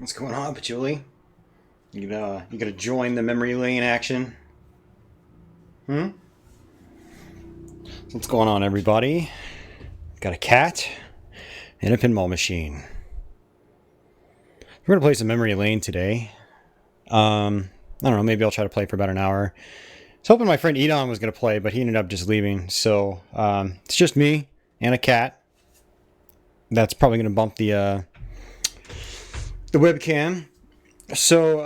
What's going on, Patchouli? You gonna join the memory lane action? Hmm? What's going on, everybody? Got a cat and a pinball machine. We're gonna play some memory lane today. I don't know, maybe I'll try to play for about an hour. I was hoping my friend Edon was gonna play, but he ended up just leaving. So it's just me and a cat. That's probably gonna bump the webcam. So,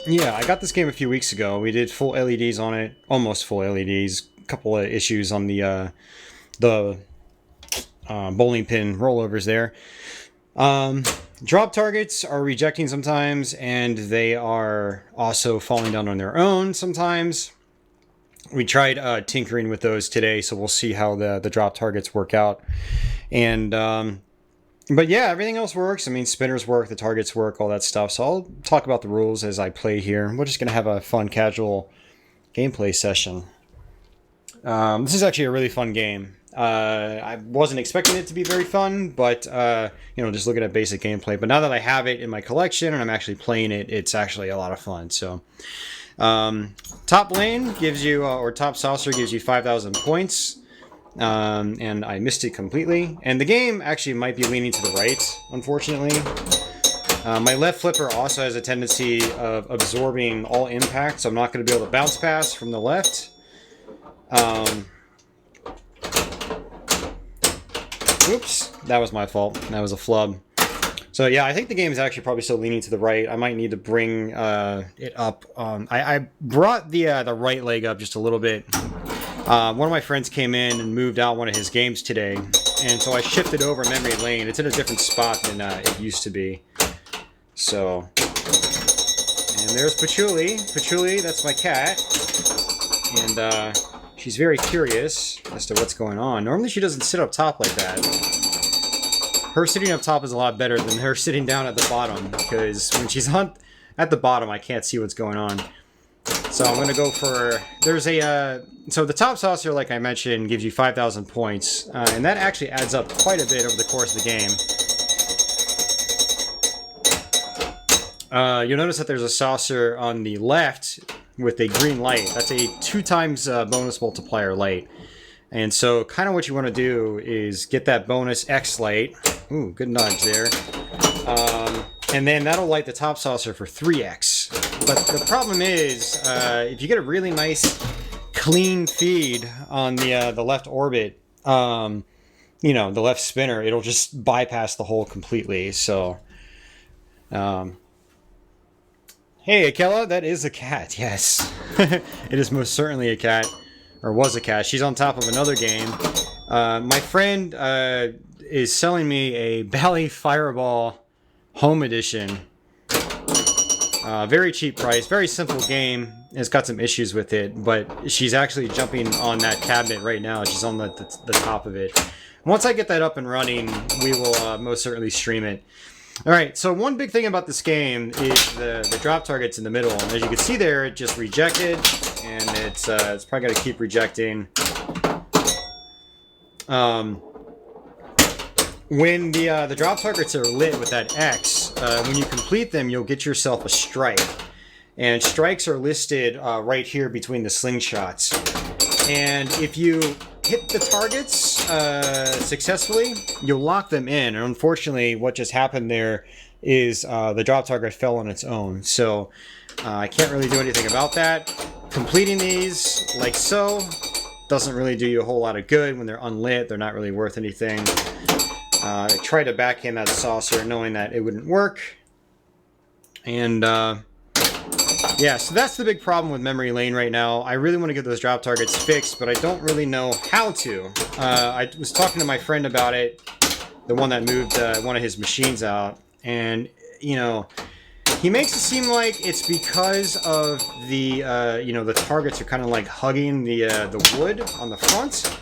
yeah, I got this game a few weeks ago. We did full LEDs on it, almost full LEDs. A couple of issues on the bowling pin rollovers there. Drop targets are rejecting sometimes, and they are also falling down on their own sometimes. We tried tinkering with those today, so we'll see how the drop targets work out. And but yeah, everything else works. I mean, spinners work, the targets work, all that stuff. So I'll talk about the rules as I play here. We're just going to have a fun, casual gameplay session. This is actually a really fun game. I wasn't expecting it to be very fun, but, just looking at basic gameplay. But now that I have it in my collection and I'm actually playing it, it's actually a lot of fun. So, top lane gives you, or top saucer gives you 5,000 points. And I missed it completely. And the game actually might be leaning to the right, unfortunately. My left flipper also has a tendency of absorbing all impact, so I'm not going to be able to bounce pass from the left. Oops, that was my fault. That was a flub. So yeah, I think the game is actually probably still leaning to the right. I might need to bring it up. I brought the right leg up just a little bit. One of my friends came in and moved out one of his games today, and so I shifted over memory lane. It's in a different spot than it used to be. So, and there's Patchouli. Patchouli, that's my cat, and she's very curious as to what's going on. Normally she doesn't sit up top like that. Her sitting up top is a lot better than her sitting down at the bottom, because when she's at the bottom, I can't see what's going on. So I'm going to go for, there's a, so the top saucer, like I mentioned, gives you 5,000 points, and that actually adds up quite a bit over the course of the game. You'll notice that there's a saucer on the left with a green light. That's a 2 times bonus multiplier light. And so kind of what you want to do is get that bonus X light. Ooh, good nudge there. And then that'll light the top saucer for 3x. But the problem is, if you get a really nice, clean feed on the left orbit, the left spinner, it'll just bypass the hole completely. So, hey, Akela, that is a cat. Yes, it is most certainly a cat, or was a cat. She's on top of another game. My friend is selling me a Bally Fireball Home Edition. Very cheap price, very simple game. It's got some issues with it, but she's actually jumping on that cabinet right now. She's on the top of it. Once I get that up and running, we will most certainly stream it. All right, so one big thing about this game is the drop targets in the middle. And as you can see there, it just rejected, and it's probably going to keep rejecting. When the drop targets are lit with that X, when you complete them, you'll get yourself a strike. And strikes are listed right here between the slingshots. And if you hit the targets successfully, you'll lock them in. And unfortunately, what just happened there is the drop target fell on its own. So I can't really do anything about that. Completing these, like so, doesn't really do you a whole lot of good. When they're unlit, they're not really worth anything. I tried to backhand that saucer knowing that it wouldn't work. And yeah, so that's the big problem with memory lane right now. I really want to get those drop targets fixed, but I don't really know how to. I was talking to my friend about it, the one that moved one of his machines out, and he makes it seem like it's because of the the targets are kind of like hugging the wood on the front.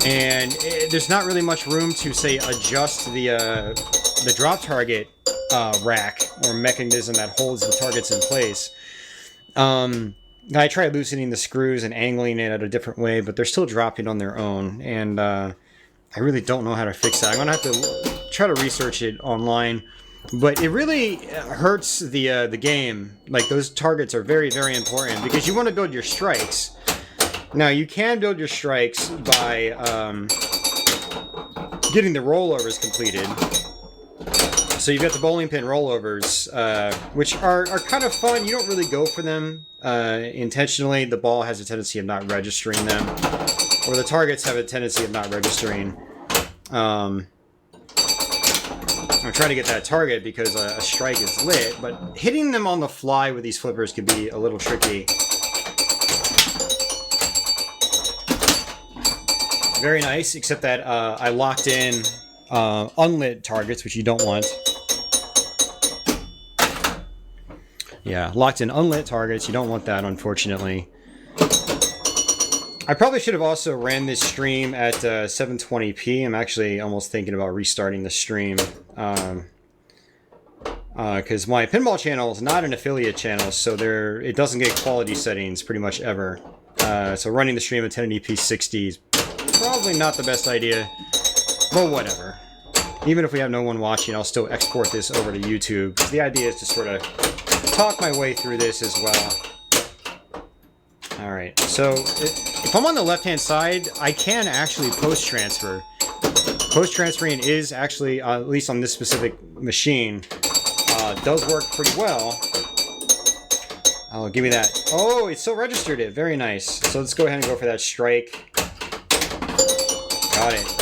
And there's not really much room to, say, adjust the drop target rack or mechanism that holds the targets in place. I tried loosening the screws and angling it at a different way, but they're still dropping on their own. And I really don't know how to fix that. I'm gonna have to try to research it online. But it really hurts the game. Like, those targets are very, very important because you want to build your strikes. Now, you can build your strikes by getting the rollovers completed. So you've got the bowling pin rollovers, which are kind of fun. You don't really go for them intentionally. The ball has a tendency of not registering them, or the targets have a tendency of not registering. I'm trying to get that target because a strike is lit, but hitting them on the fly with these flippers could be a little tricky. Very nice, except that I locked in unlit targets, which you don't want. Yeah, locked in unlit targets. You don't want that, unfortunately. I probably should have also ran this stream at 720p. I'm actually almost thinking about restarting the stream. Because my pinball channel is not an affiliate channel, so it doesn't get quality settings pretty much ever. So running the stream at 1080p 60 is probably not the best idea. But whatever. Even if we have no one watching, I'll still export this over to YouTube. The idea is to sort of talk my way through this as well. Alright, so if I'm on the left-hand side, I can actually post-transfer. Post-transferring is actually, at least on this specific machine, does work pretty well. Oh, give me that. Oh, it still registered it. Very nice. So let's go ahead and go for that strike. Got it.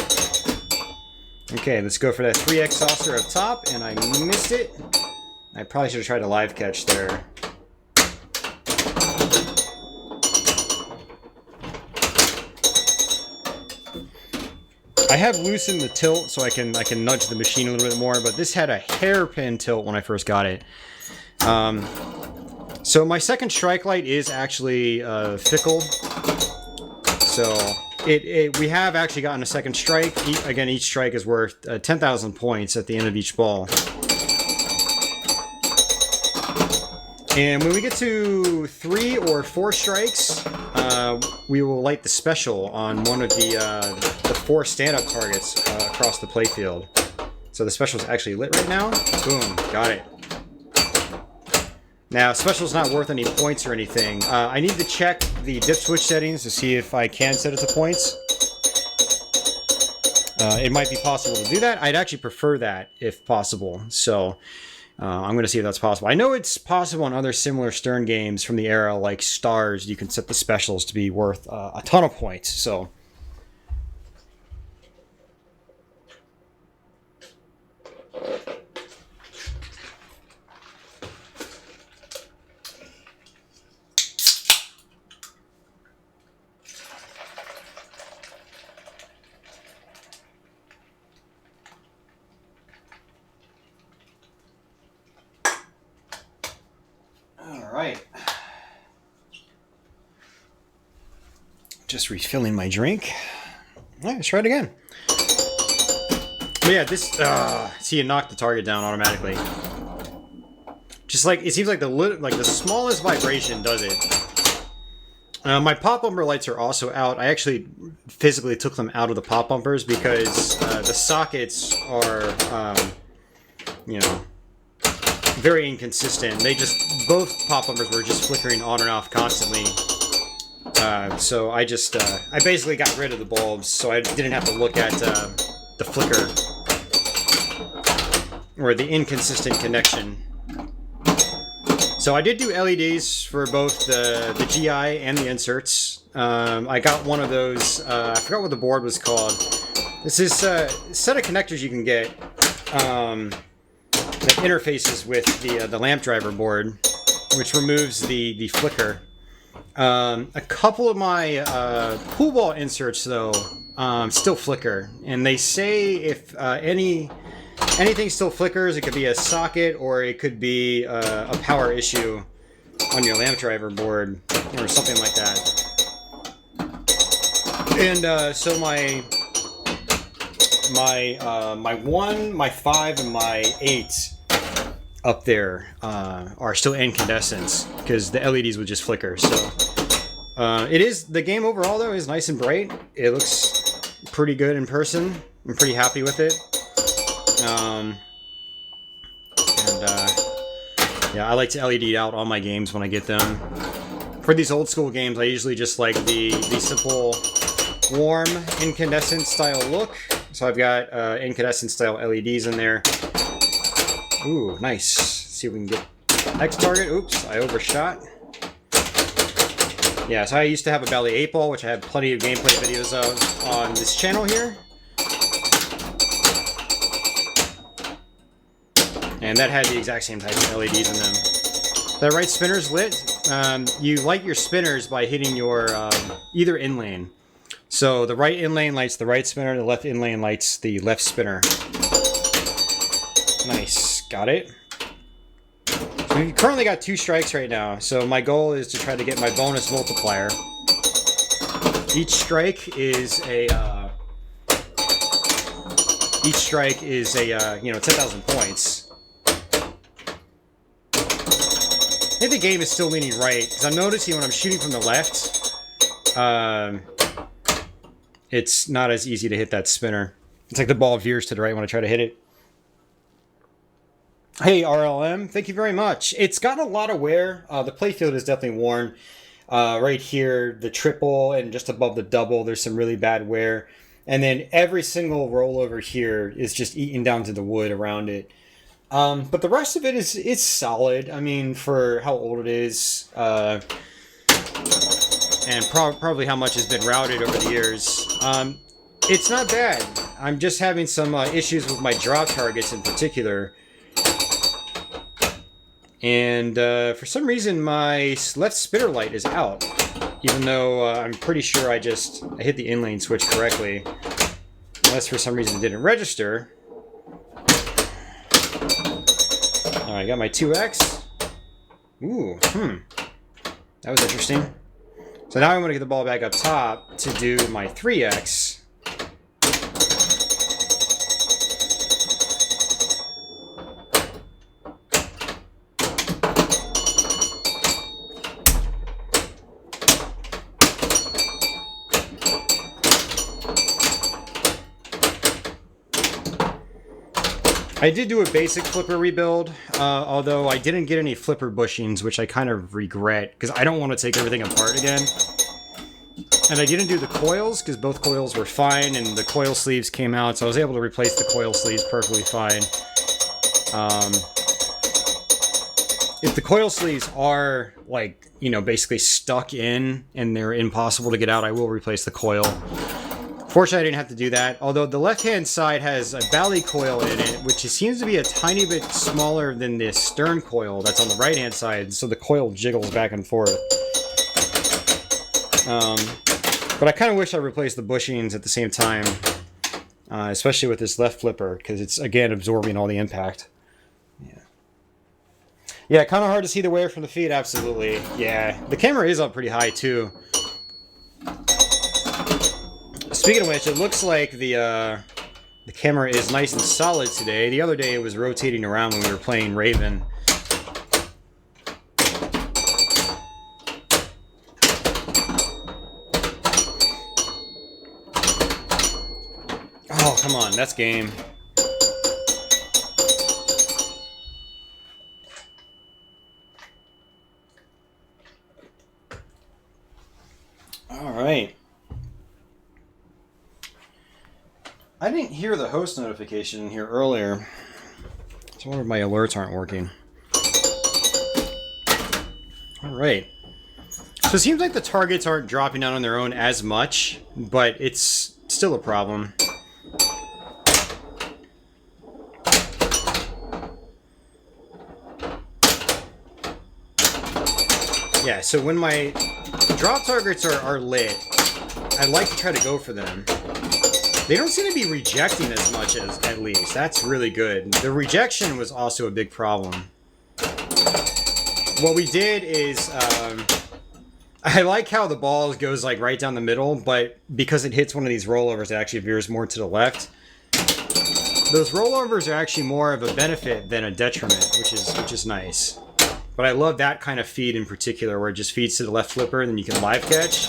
Okay, let's go for that 3x saucer up top, and I missed it. I probably should have tried a live catch there. I have loosened the tilt so I can nudge the machine a little bit more, but this had a hairpin tilt when I first got it. So my second strike light is actually fickle. So we have actually gotten a second strike. Again, each strike is worth 10,000 points at the end of each ball. And when we get to 3 or 4 strikes, we will light the special on one of the 4 stand-up targets across the playfield. So the special is actually lit right now. Boom, got it. Now, special's not worth any points or anything. I need to check the dip switch settings to see if I can set it to points. It might be possible to do that. I'd actually prefer that if possible. So I'm going to see if that's possible. I know it's possible in other similar Stern games from the era, like Stars. You can set the specials to be worth a ton of points. So. Just refilling my drink. All right, let's try it again. But yeah, this... see, it knocked the target down automatically. Just like... It seems like the smallest vibration does it. My pop bumper lights are also out. I actually physically took them out of the pop bumpers because the sockets are, you know, very inconsistent. Both pop bumpers were just flickering on and off constantly. So I just, I basically got rid of the bulbs, so I didn't have to look at the flicker or the inconsistent connection. So I did do LEDs for both the GI and the inserts. I got one of those, I forgot what the board was called. This is a set of connectors you can get that interfaces with the lamp driver board, which removes the flicker. A couple of my pool ball inserts, though, still flicker. And they say if anything still flickers, it could be a socket or it could be a power issue on your lamp driver board or something like that. And so my 1, my 5, and my 8 up there are still incandescents because the LEDs would just flicker. So the game overall though is nice and bright. It looks pretty good in person. I'm pretty happy with it. Yeah, I like to LED out all my games when I get them. For these old school games, I usually just like the simple warm incandescent style look. So I've got incandescent style LEDs in there. Ooh, nice. Let's see if we can get X target. Oops, I overshot. Yeah, so I used to have a Bally 8-ball, which I have plenty of gameplay videos of on this channel here. And that had the exact same type of LEDs in them. The right spinner's lit. You light your spinners by hitting your either in-lane. So the right in-lane lights the right spinner, the left in-lane lights the left spinner. Nice, got it. So we've currently got 2 strikes right now, so my goal is to try to get my bonus multiplier. Each strike is a, you know, 10,000 points. I think the game is still leaning right, because I'm noticing when I'm shooting from the left, it's not as easy to hit that spinner. It's like the ball veers to the right when I try to hit it. Hey, RLM, thank you very much. It's gotten a lot of wear. The playfield is definitely worn. Right here, the triple and just above the double, there's some really bad wear. And then every single rollover here is just eaten down to the wood around it. But the rest of it is solid. I mean, for how old it is, and probably how much has been routed over the years. It's not bad. I'm just having some issues with my draw targets in particular. And for some reason, my left spinner light is out. Even though I'm pretty sure I hit the in-lane switch correctly. Unless for some reason it didn't register. Alright, I got my 2X. Ooh, that was interesting. So now I'm going to get the ball back up top to do my 3X. I did do a basic flipper rebuild, although I didn't get any flipper bushings, which I kind of regret, because I don't want to take everything apart again. And I didn't do the coils, because both coils were fine, and the coil sleeves came out, so I was able to replace the coil sleeves perfectly fine. If the coil sleeves are, like, you know, basically stuck in, and they're impossible to get out, I will replace the coil. Fortunately, I didn't have to do that, although the left-hand side has a Bally coil in it, which seems to be a tiny bit smaller than the stern coil that's on the right-hand side, so the coil jiggles back and forth. But I kind of wish I replaced the bushings at the same time, especially with this left flipper, because it's, again, absorbing all the impact. Yeah, kind of hard to see the wear from the feet, absolutely. Yeah, the camera is up pretty high, too. Speaking of which, it looks like the camera is nice and solid today. The other day it was rotating around when we were playing Raven. Oh, come on, that's game. All right. I didn't hear the host notification here earlier. So I wonder if my alerts aren't working. Alright. So it seems like the targets aren't dropping down on their own as much, but it's still a problem. Yeah, so when my drop targets are lit, I like to try to go for them. They don't seem to be rejecting as much, at least. That's really good. The rejection was also a big problem. What we did is, I like how the ball goes like right down the middle, but because it hits one of these rollovers, it actually veers more to the left. Those rollovers are actually more of a benefit than a detriment, which is nice. But I love that kind of feed in particular, where it just feeds to the left flipper and then you can live catch.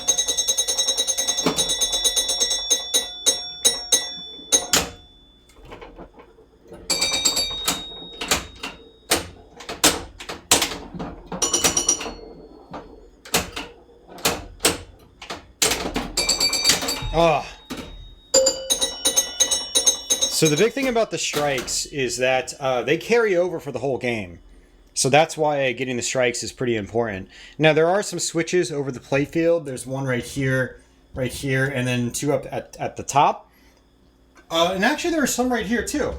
Oh. So the big thing about the strikes is that they carry over for the whole game. So that's why getting the strikes is pretty important. Now, there are some switches over the playfield. There's one right here, and then two up at the top. And actually, there are some right here, too.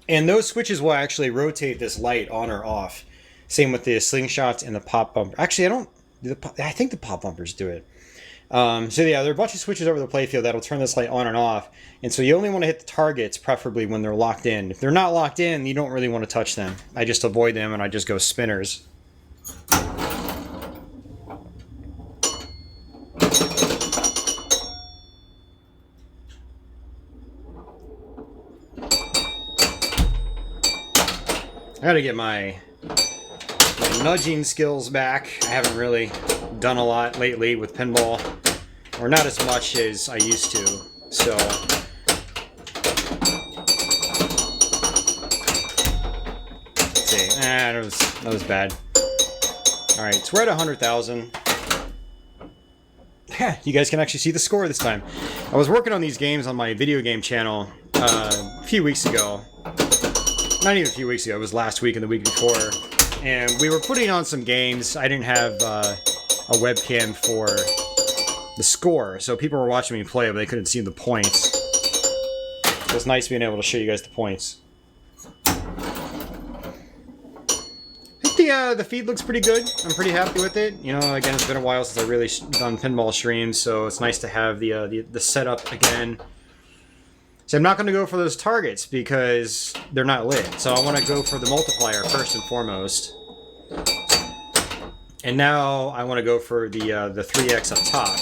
And those switches will actually rotate this light on or off. Same with the slingshots and the pop bumper. Actually, I think the pop bumpers do it. So yeah, there are a bunch of switches over the playfield that'll turn this light on and off. And so you only want to hit the targets, preferably when they're locked in. If they're not locked in, you don't really want to touch them. I just avoid them and I just go spinners. I gotta get my nudging skills back. I haven't really done a lot lately with pinball, or not as much as I used to. So let's see. That was bad. All right, so we're at 100,000. You guys can actually see the score this time. I was working on these games on my video game channel a few weeks ago. Not even a few weeks ago. It was last week and the week before. And we were putting on some games. I didn't have a webcam for the score, so people were watching me play, but they couldn't see the points. So it's nice being able to show you guys the points. I think the feed looks pretty good. I'm pretty happy with it. You know, again, it's been a while since I really done pinball streams, so it's nice to have the setup again. So I'm not going to go for those targets because they're not lit. So I want to go for the multiplier first and foremost. And now I want to go for the 3x up top.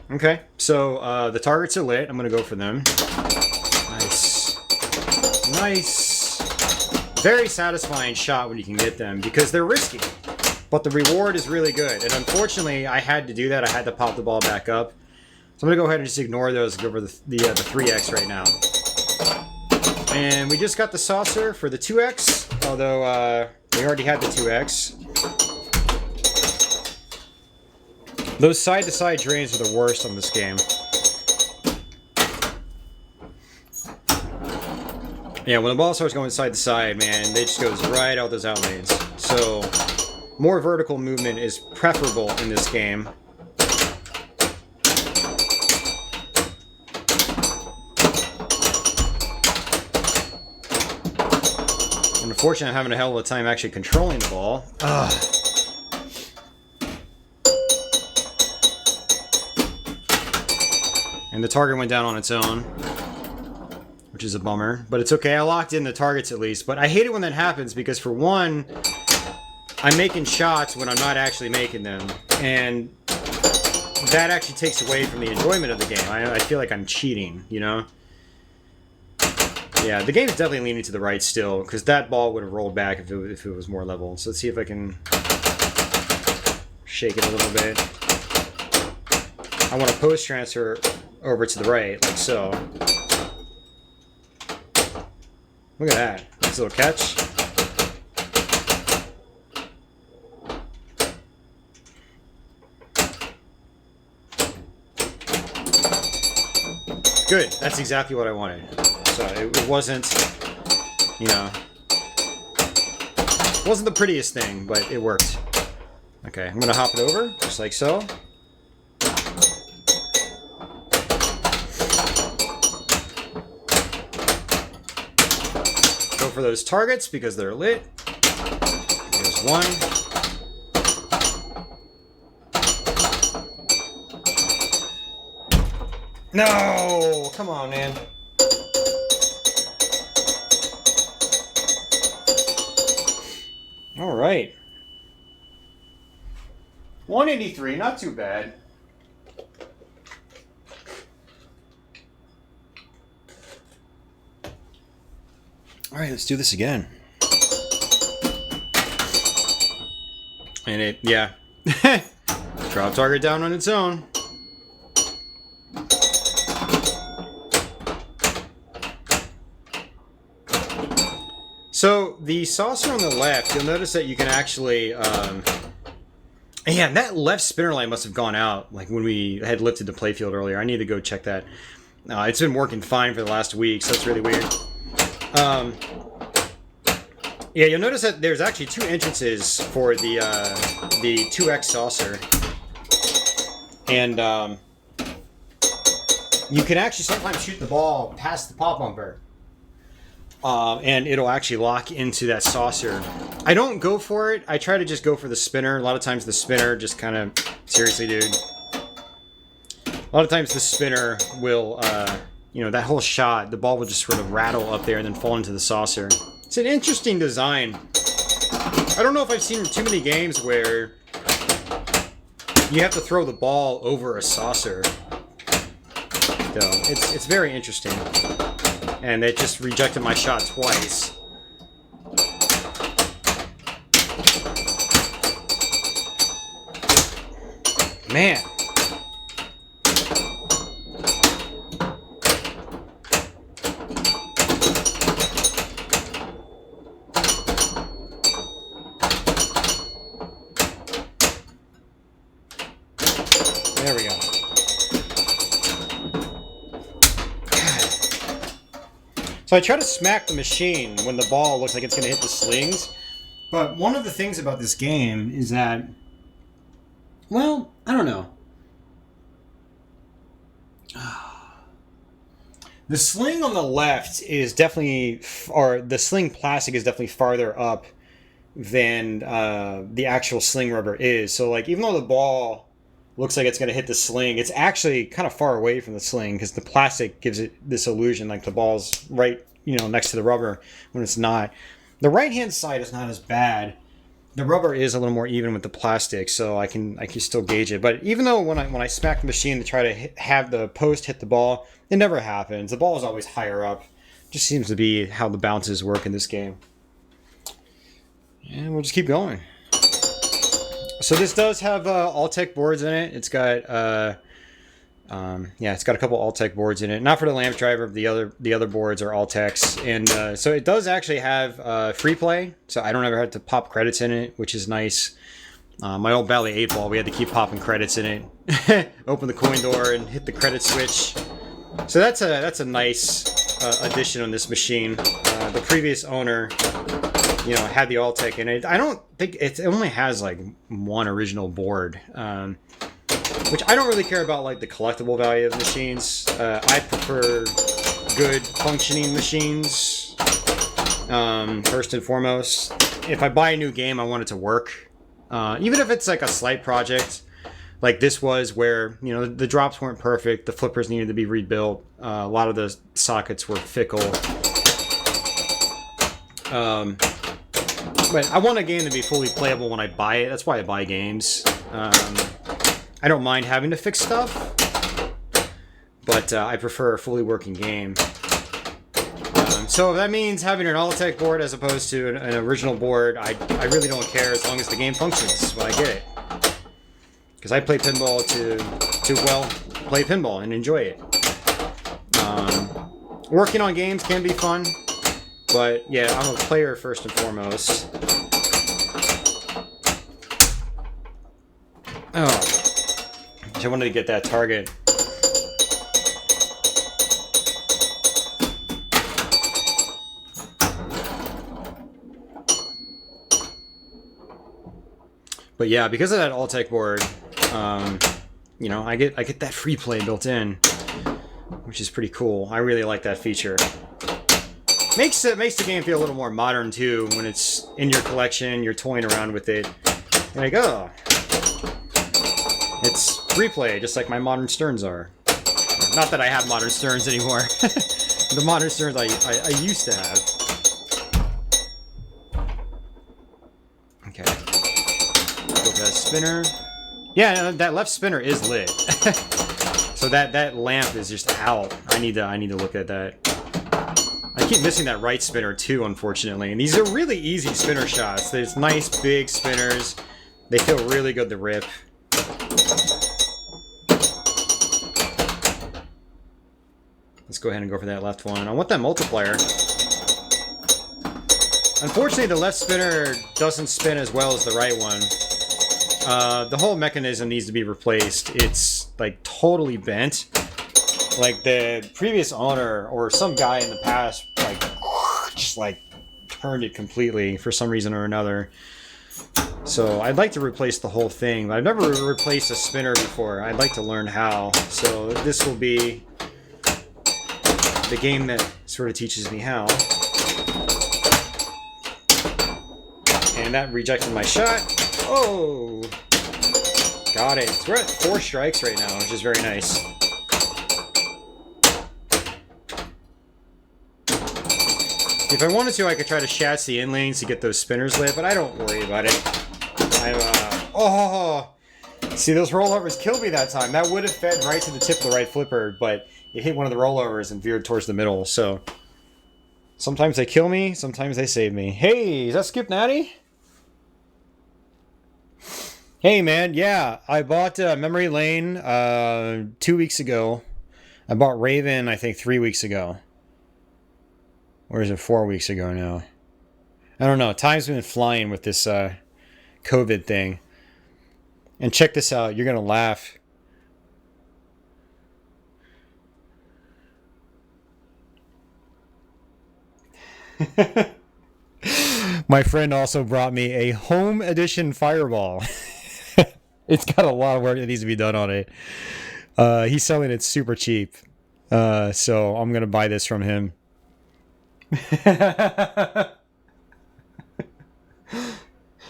Okay, so the targets are lit. I'm going to go for them. Nice. Nice. Very satisfying shot when you can get them because they're risky. But the reward is really good. And unfortunately, I had to do that. I had to pop the ball back up. So I'm going to go ahead and just ignore those and go for the 3x right now. And we just got the saucer for the 2x. Although we already had the 2x. Those side-to-side drains are the worst on this game. Yeah, when the ball starts going side to side, man, it just goes right out those out lanes. So, more vertical movement is preferable in this game. And unfortunately, I'm having a hell of a time actually controlling the ball. Ugh. And the target went down on its own, which is a bummer. But it's okay, I locked in the targets at least. But I hate it when that happens because, for one, I'm making shots when I'm not actually making them. And that actually takes away from the enjoyment of the game. I feel like I'm cheating, you know? Yeah, the game's definitely leaning to the right still, because that ball would have rolled back if it was more level. So let's see if I can shake it a little bit. I want to post transfer over to the right, like so. Look at that. Nice little catch. Good. That's exactly what I wanted. So it wasn't, you know, it wasn't the prettiest thing, but it worked. Okay, I'm going to hop it over, just like so. For those targets because they're lit. There's one. No! Come on, man. All right. 183, not too bad. All right, let's do this again. And yeah. Drop target down on its own. So the saucer on the left, you'll notice that you can actually, yeah, that left spinner light must have gone out, like when we had lifted the playfield earlier. I need to go check that. It's been working fine for the last week, so it's really weird. Yeah, you'll notice that there's actually 2 entrances for the 2X saucer. And you can actually sometimes shoot the ball past the pop bumper. And it'll actually lock into that saucer. I don't go for it. I try to just go for the spinner. A lot of times the spinner just kind of... Seriously, dude. A lot of times the spinner will, you know, that whole shot, the ball will just sort of rattle up there and then fall into the saucer. It's an interesting design. I don't know if I've seen too many games where you have to throw the ball over a saucer. So it's very interesting. And it just rejected my shot twice. Man. There we go. So I try to smack the machine when the ball looks like it's going to hit the slings. But one of the things about this game is that, well, I don't know. The sling on the left is definitely, or the sling plastic is definitely farther up than the actual sling rubber is. So like, even though the ball looks like it's going to hit the sling, it's actually kind of far away from the sling because the plastic gives it this illusion like the ball's right, you know, next to the rubber when it's not. The right hand side is not as bad. The rubber is a little more even with the plastic, so I can still gauge it. But even though when I smack the machine to try to have the post hit the ball, it never happens. The ball is always higher up. Just seems to be how the bounces work in this game. And we'll just keep going. So this does have Alltech boards in it. It's got yeah, it's got a couple Alltech boards in it. Not for the lamp driver, but the other boards are Alltechs. And so it does actually have free play. So I don't ever have to pop credits in it, which is nice. My old Bally 8 ball, we had to keep popping credits in it. Open the coin door and hit the credit switch. So that's a nice addition on this machine. The previous owner, you know, had the Alltech in it. I don't think it only has like one original board, which I don't really care about, like the collectible value of machines. I prefer good functioning machines first and foremost. If I buy a new game, I want it to work, even if it's like a slight project. Like this was where, you know, the drops weren't perfect, the flippers needed to be rebuilt, a lot of the sockets were fickle. But I want a game to be fully playable when I buy it. That's why I buy games. I don't mind having to fix stuff, but I prefer a fully working game. So if that means having an Alltech board as opposed to an original board, I really don't care as long as the game functions when I get it. Because I play pinball to well play pinball and enjoy it. Working on games can be fun, but yeah, I'm a player first and foremost. Oh, I wanted to get that target. But yeah, because of that Alltech board, you know, I get that free play built in, which is pretty cool. I really like that feature. Makes the game feel a little more modern too when it's in your collection, you're toying around with it. You're like, oh, it's free play, just like my modern Sterns are. Not that I have modern Sterns anymore. The modern Sterns I used to have. Okay. Go for that spinner. Yeah, that left spinner is lit. So that lamp is just out. I need to look at that. I keep missing that right spinner too, unfortunately. And these are really easy spinner shots. There's nice big spinners. They feel really good to rip. Let's go ahead and go for that left one. I want that multiplier. Unfortunately, the left spinner doesn't spin as well as the right one. The whole mechanism needs to be replaced. It's like totally bent. Like the previous owner or some guy in the past, like just like turned it completely for some reason or another. So I'd like to replace the whole thing. I've never replaced a spinner before. I'd like to learn how. So this will be the game that sort of teaches me how. And that rejected my shot. Oh! Got it. So we're at 4 strikes right now, which is very nice. If I wanted to, I could try to shats the in lanes to get those spinners lit, but I don't worry about it. Oh! See, those rollovers killed me that time. That would have fed right to the tip of the right flipper, but it hit one of the rollovers and veered towards the middle, so... Sometimes they kill me, sometimes they save me. Hey, is that Skip Natty? Hey, man, yeah, I bought Memory Lane 2 weeks ago. I bought Raven, I think, 3 weeks ago. Or is it 4 weeks ago now? I don't know. Time's been flying with this COVID thing. And check this out. You're going to laugh. My friend also brought me a home edition Fireball. It's got a lot of work that needs to be done on it. He's selling it super cheap. So I'm going to buy this from him.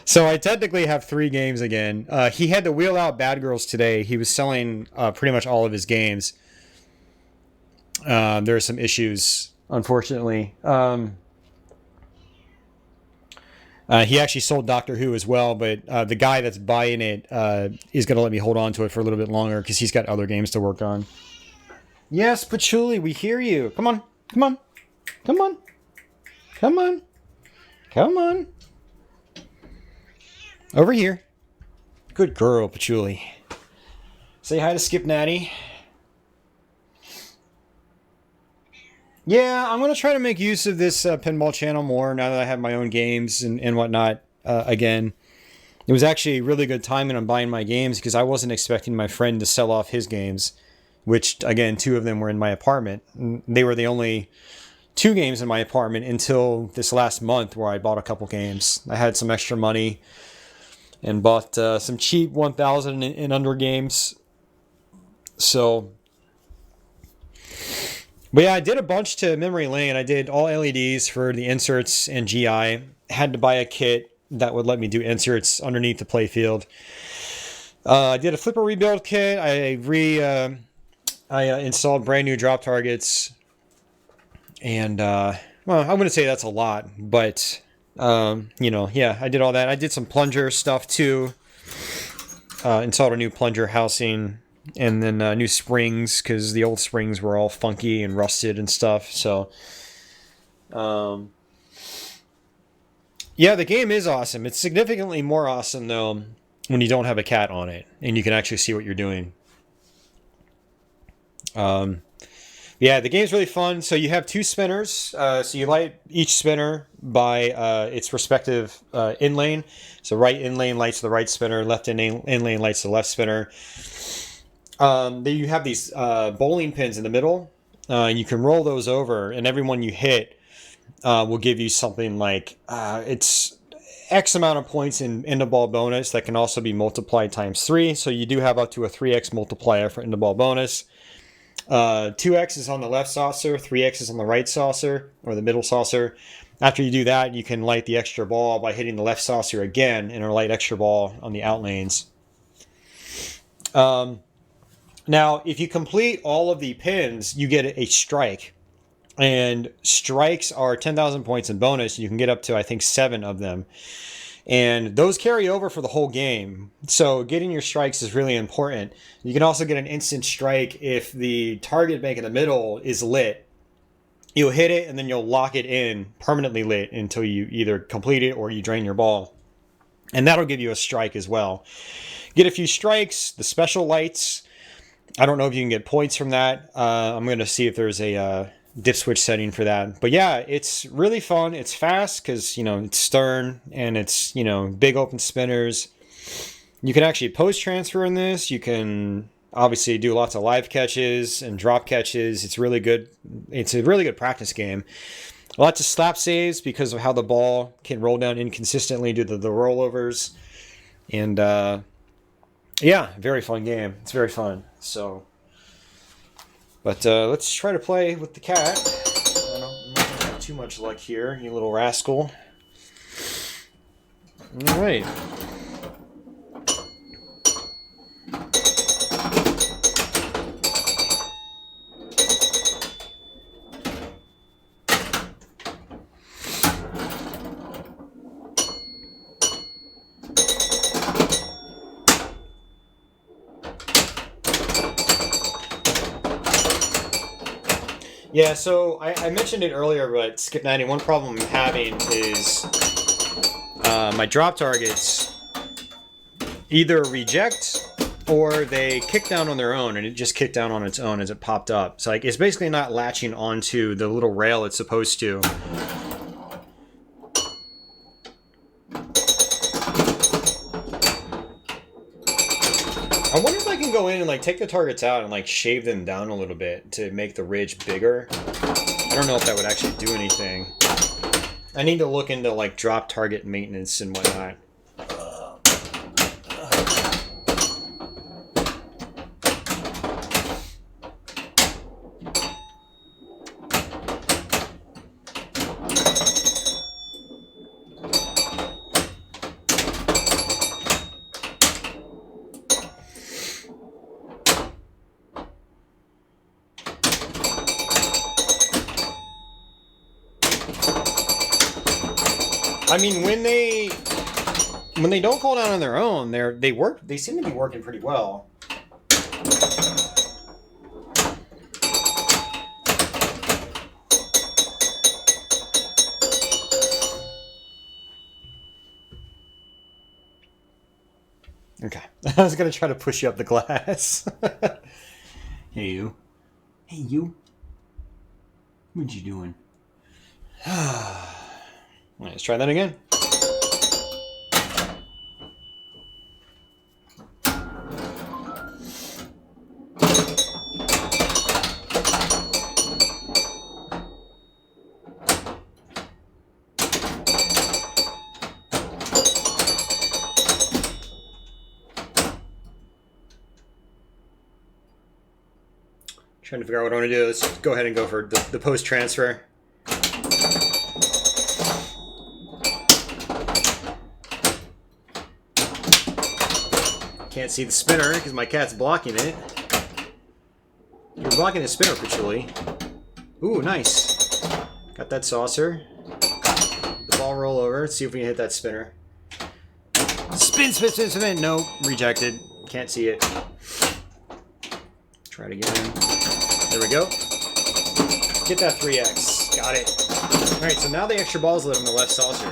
So I technically have 3 games again. He had to wheel out Bad Girls today. He was selling pretty much all of his games. There are some issues, unfortunately. He actually sold Doctor Who as well, but the guy that's buying it is going to let me hold on to it for a little bit longer because he's got other games to work on. Yes, Patchouli, we hear you. Come on, come on, come on, come on, come on. Over here. Good girl, Patchouli. Say hi to Skip Natty. Yeah, I'm going to try to make use of this pinball channel more now that I have my own games and whatnot again. It was actually really good timing on buying my games because I wasn't expecting my friend to sell off his games, which, again, 2 of them were in my apartment. They were the only 2 games in my apartment until this last month where I bought a couple games. I had some extra money and bought some cheap 1,000 and under games. So... But yeah, I did a bunch to Memory Lane. I did all LEDs for the inserts and GI. Had to buy a kit that would let me do inserts underneath the playfield. I did a flipper rebuild kit. I installed brand new drop targets. And, well, I wouldn't say that's a lot, but, you know, yeah, I did all that. I did some plunger stuff too. Installed a new plunger housing. And then new springs, because the old springs were all funky and rusted and stuff. So, yeah, the game is awesome. It's significantly more awesome, though, when you don't have a cat on it. And you can actually see what you're doing. Yeah, the game's really fun. So you have 2 spinners. So you light each spinner by its respective in lane. So right in lane lights the right spinner. Left in lane lights the left spinner. Then you have these bowling pins in the middle, and you can roll those over, and every one you hit will give you something like it's X amount of points in end of ball bonus that can also be multiplied times 3. So you do have up to a 3x multiplier for end of ball bonus. 2x is on the left saucer, 3x is on the right saucer or the middle saucer. After you do that, you can light the extra ball by hitting the left saucer again and light extra ball on the out lanes. Now, if you complete all of the pins, you get a strike. And strikes are 10,000 points in bonus. You can get up to, I think, 7 of them. And those carry over for the whole game. So getting your strikes is really important. You can also get an instant strike if the target bank in the middle is lit. You'll hit it, and then you'll lock it in permanently lit until you either complete it or you drain your ball. And that'll give you a strike as well. Get a few strikes, the special lights. I don't know if you can get points from that. I'm going to see if there's a dip switch setting for that. But yeah, it's really fun. It's fast because, you know, it's stern and it's, you know, big open spinners. You can actually post transfer in this. You can obviously do lots of live catches and drop catches. It's really good. It's a really good practice game. Lots of slap saves because of how the ball can roll down inconsistently due to the rollovers. And yeah, very fun game. It's very fun. So, but let's try to play with the cat. I'm not gonna have too much luck here, you little rascal. All right. Yeah, so I mentioned it earlier, but Skip 90, one problem I'm having is my drop targets either reject or they kick down on their own, and it just kicked down on its own as it popped up. So like it's basically not latching onto the little rail it's supposed to. I wonder if I can go in and like take the targets out and like shave them down a little bit to make the ridge bigger. I don't know if that would actually do anything. I need to look into like drop target maintenance and whatnot. I mean, when they don't fall down on their own, they seem to be working pretty well. Okay. I was gonna try to push you up the glass. Hey you. Hey you. What you doing? Let's try that again. Trying to figure out what I want to do. Let's go ahead and go for the post transfer. Can't see the spinner because my cat's blocking it. You're blocking the spinner, Patchouli. Ooh, nice. Got that saucer. The ball roll over. Let's see if we can hit that spinner. Spin, spin, spin, spin. Nope, rejected. Can't see it. Try it again. There we go. Get that 3x. Got it. Alright, so now the extra balls live in the left saucer.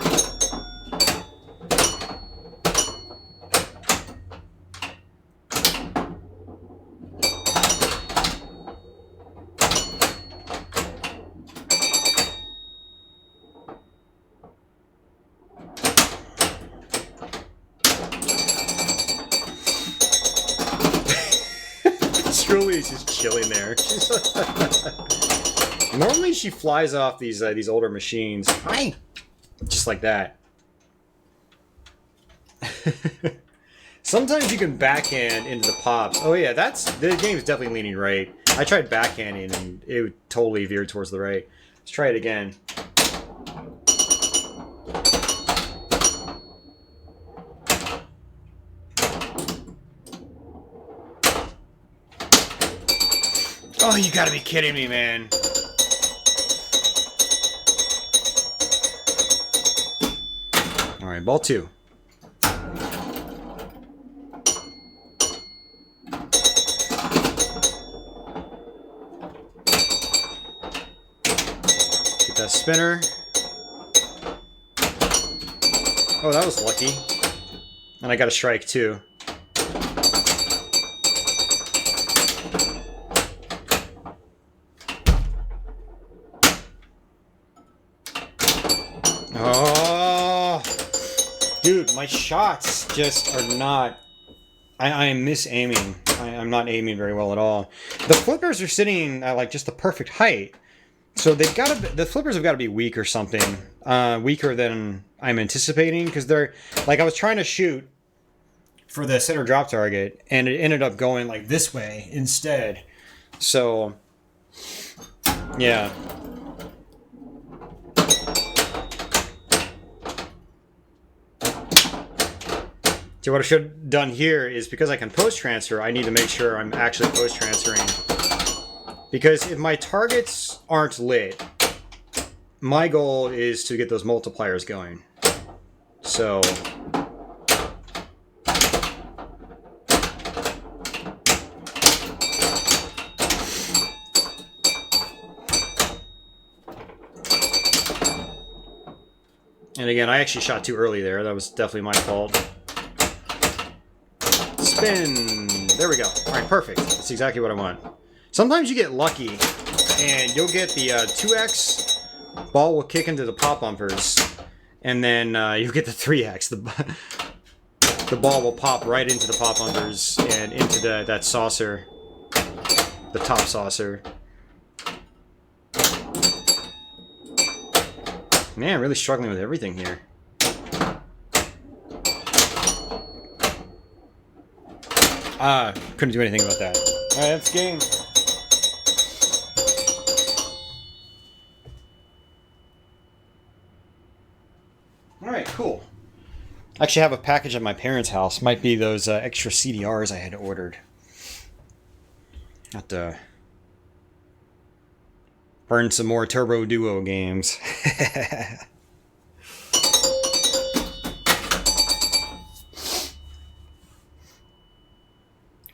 Truly's just chilling there. Normally she flies off these older machines. Hi! Just like that. Sometimes you can backhand into the pops. Oh yeah, the game's definitely leaning right. I tried backhanding and it totally veered towards the right. Let's try it again. Oh, you gotta be kidding me, man. Alright, ball 2. Get that spinner. Oh, that was lucky. And I got a strike too. Oh, dude, my shots just are not... I am misaiming. I'm not aiming very well at all. The flippers are sitting at like just the perfect height. So they've got to, the flippers have got to be weak or something. Weaker than I'm anticipating, because they're, like, I was trying to shoot for the center drop target, and it ended up going like this way instead. So, yeah. So what I should have done here is, because I can post-transfer, I need to make sure I'm actually post-transferring. Because if my targets aren't lit, my goal is to get those multipliers going. So... And again, I actually shot too early there. That was definitely my fault. Spin! There we go. Alright, perfect. That's exactly what I want. Sometimes you get lucky, and you'll get the 2x, ball will kick into the pop bumpers, and then you'll get the 3x. The ball will pop right into the pop bumpers and into that saucer, the top saucer. Man, really struggling with everything here. Couldn't do anything about that. Alright, that's game. Alright, cool. I actually have a package at my parents' house. Might be those extra CDRs I had ordered. Have to burn some more Turbo Duo games.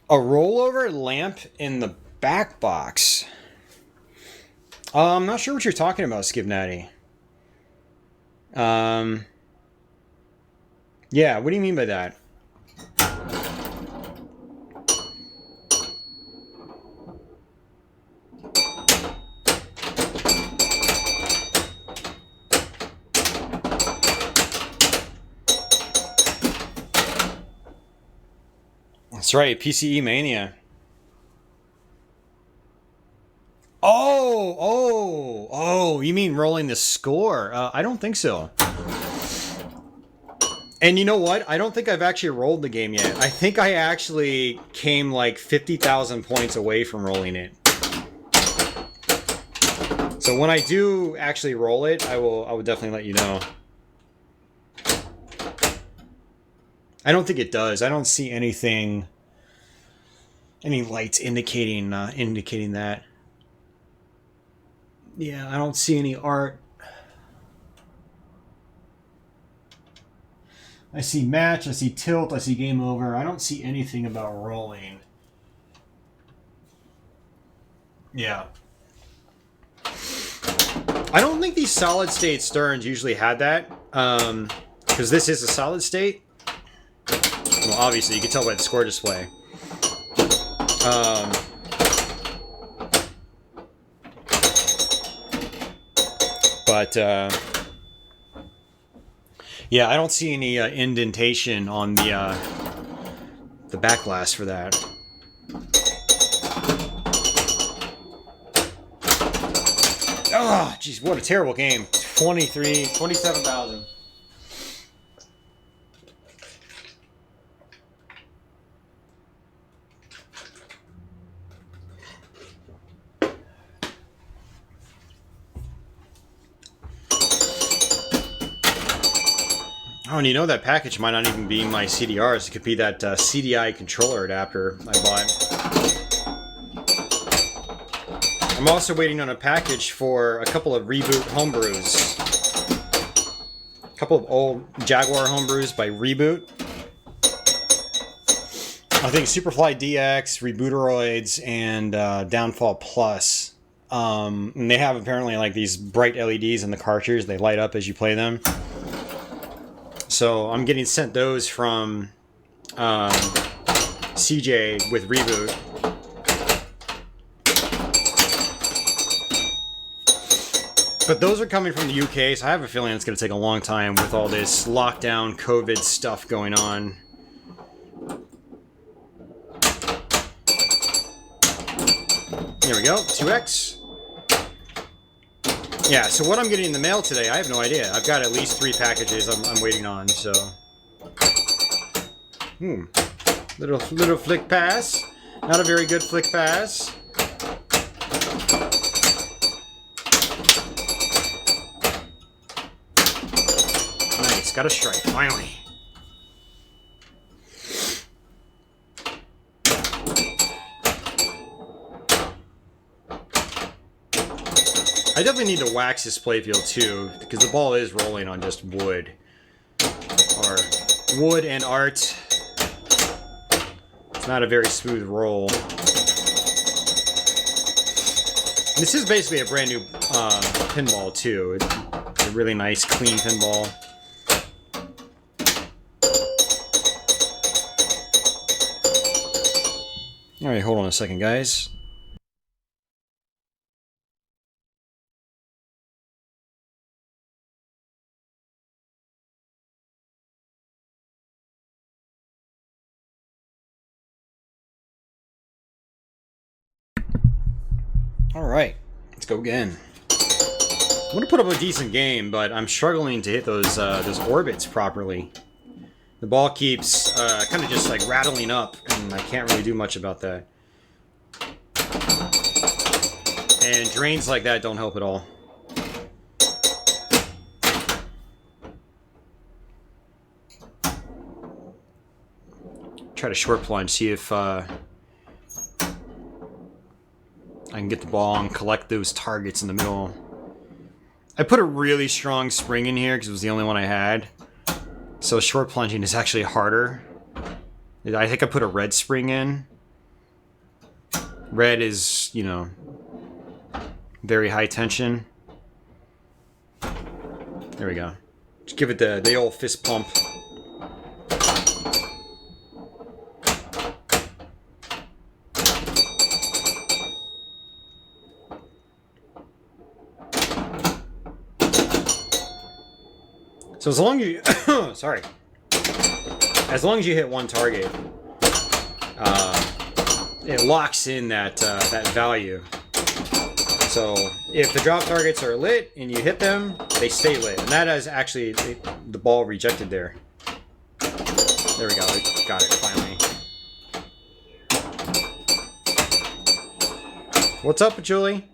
A rollover lamp in the back box. I'm not sure what you're talking about, Skibnatty. Yeah, what do you mean by that? That's right, PCE Mania. Oh, you mean rolling the score? I don't think so. And you know what? I don't think I've actually rolled the game yet. I think I actually came like 50,000 points away from rolling it. So when I do actually roll it, I will definitely let you know. I don't think it does. I don't see anything, any lights indicating that. Yeah, I don't see any art. I see match, I see tilt, I see game over. I don't see anything about rolling. Yeah. I don't think these solid state Sterns usually had that. Because this is a solid state. Well, obviously, you can tell by the score display. Yeah, I don't see any indentation on the back glass for that. Oh, jeez, what a terrible game. 27,000. Oh, and you know that package might not even be my CDRs. It could be that CDI controller adapter I bought. I'm also waiting on a package for a couple of reboot homebrews. A couple of old Jaguar homebrews by Reboot. I think Superfly DX, Rebooteroids, and Downfall Plus. And they have apparently like these bright LEDs in the cartridge. They light up as you play them. So I'm getting sent those from CJ with Reboot. But those are coming from the UK, so I have a feeling it's going to take a long time with all this lockdown, COVID stuff going on. There we go, 2x. Yeah, so what I'm getting in the mail today, I have no idea. I've got at least 3 packages I'm waiting on, so... Little flick pass. Not a very good flick pass. Nice, got a strike, finally. I definitely need to wax this playfield too, because the ball is rolling on just wood. Or wood and art. It's not a very smooth roll. This is basically a brand new pinball too. It's a really nice, clean pinball. Alright, hold on a second, guys. Alright, let's go again. I'm gonna put up a decent game, but I'm struggling to hit those orbits properly. The ball keeps kind of just like rattling up, and I can't really do much about that. And drains like that don't help at all. Try to short plunge, see if I can get the ball and collect those targets in the middle. I put a really strong spring in here because it was the only one I had. So short plunging is actually harder. I think I put a red spring in. Red is, you know, very high tension. There we go. Just give it the old fist pump. So as long as you, sorry, as long as you hit one target, it locks in that that value. So if the drop targets are lit and you hit them, they stay lit, and that is actually the ball rejected there. There we go, we got it finally. What's up, Julie?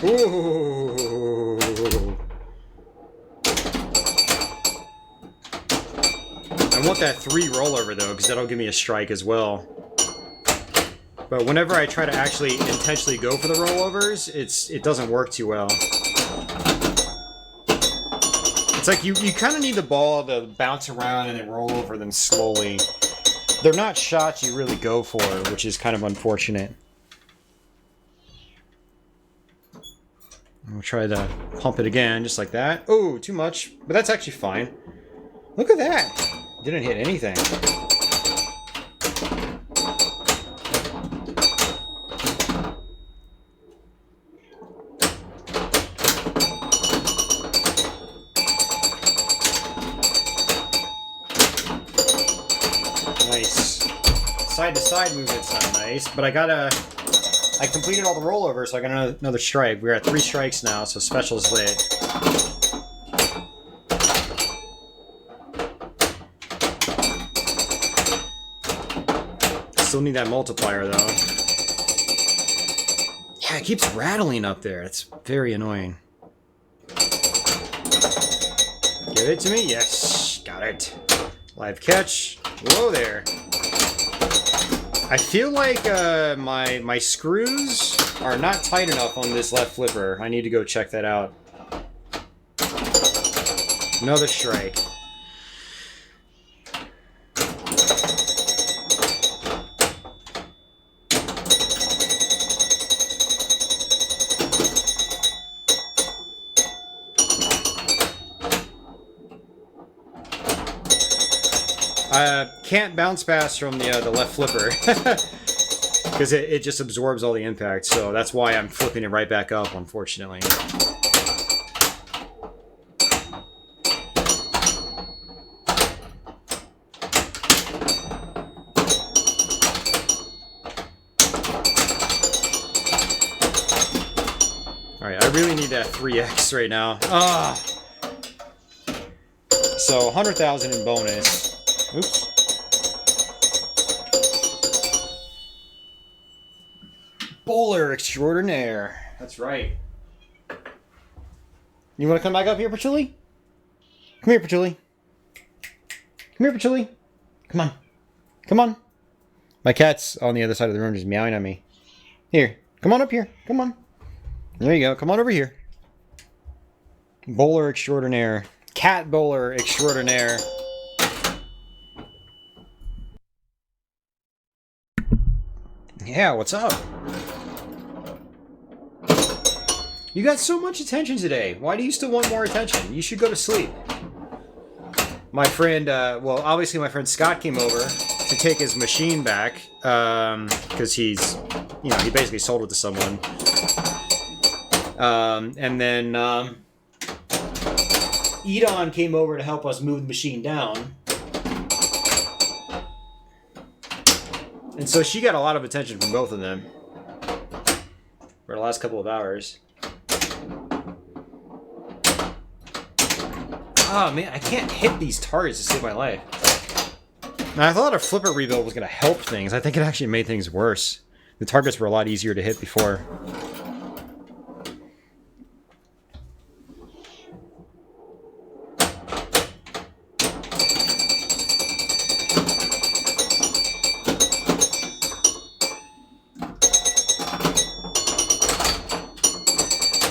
Ooh. I want that 3 rollover though, because that'll give me a strike as well. But whenever I try to actually intentionally go for the rollovers, it doesn't work too well. It's like you kind of need the ball to bounce around and then roll over them slowly. They're not shots you really go for, which is kind of unfortunate. We'll try to pump it again, just like that. Oh, too much. But that's actually fine. Look at that. Didn't hit anything. Nice. Side-to-side movement's not nice, but I completed all the rollovers, so I got another strike. We're at 3 strikes now, so special's lit. Still need that multiplier, though. Yeah, it keeps rattling up there. It's very annoying. Give it to me. Yes, got it. Live catch. Whoa there. I feel like my screws are not tight enough on this left flipper. I need to go check that out. Another strike. Can't bounce pass from the left flipper. Because it just absorbs all the impact, so that's why I'm flipping it right back up, unfortunately. Alright, I really need that 3x right now. Ah! So, 100,000 in bonus. Oops. Bowler extraordinaire. That's right. You want to come back up here, Patchouli? Come here, Patchouli. Come here, Patchouli. Come on. Come on. My cat's on the other side of the room just meowing at me. Here. Come on up here. Come on. There you go. Come on over here. Bowler extraordinaire. Cat bowler extraordinaire. Yeah, what's up? You got so much attention today. Why do you still want more attention? You should go to sleep. My friend, well, obviously my friend Scott came over to take his machine back, because he's, you know, he basically sold it to someone. And then, Edon came over to help us move the machine down. And so she got a lot of attention from both of them for the last couple of hours. Oh man, I can't hit these targets to save my life. Now, I thought a flipper rebuild was going to help things. I think it actually made things worse. The targets were a lot easier to hit before.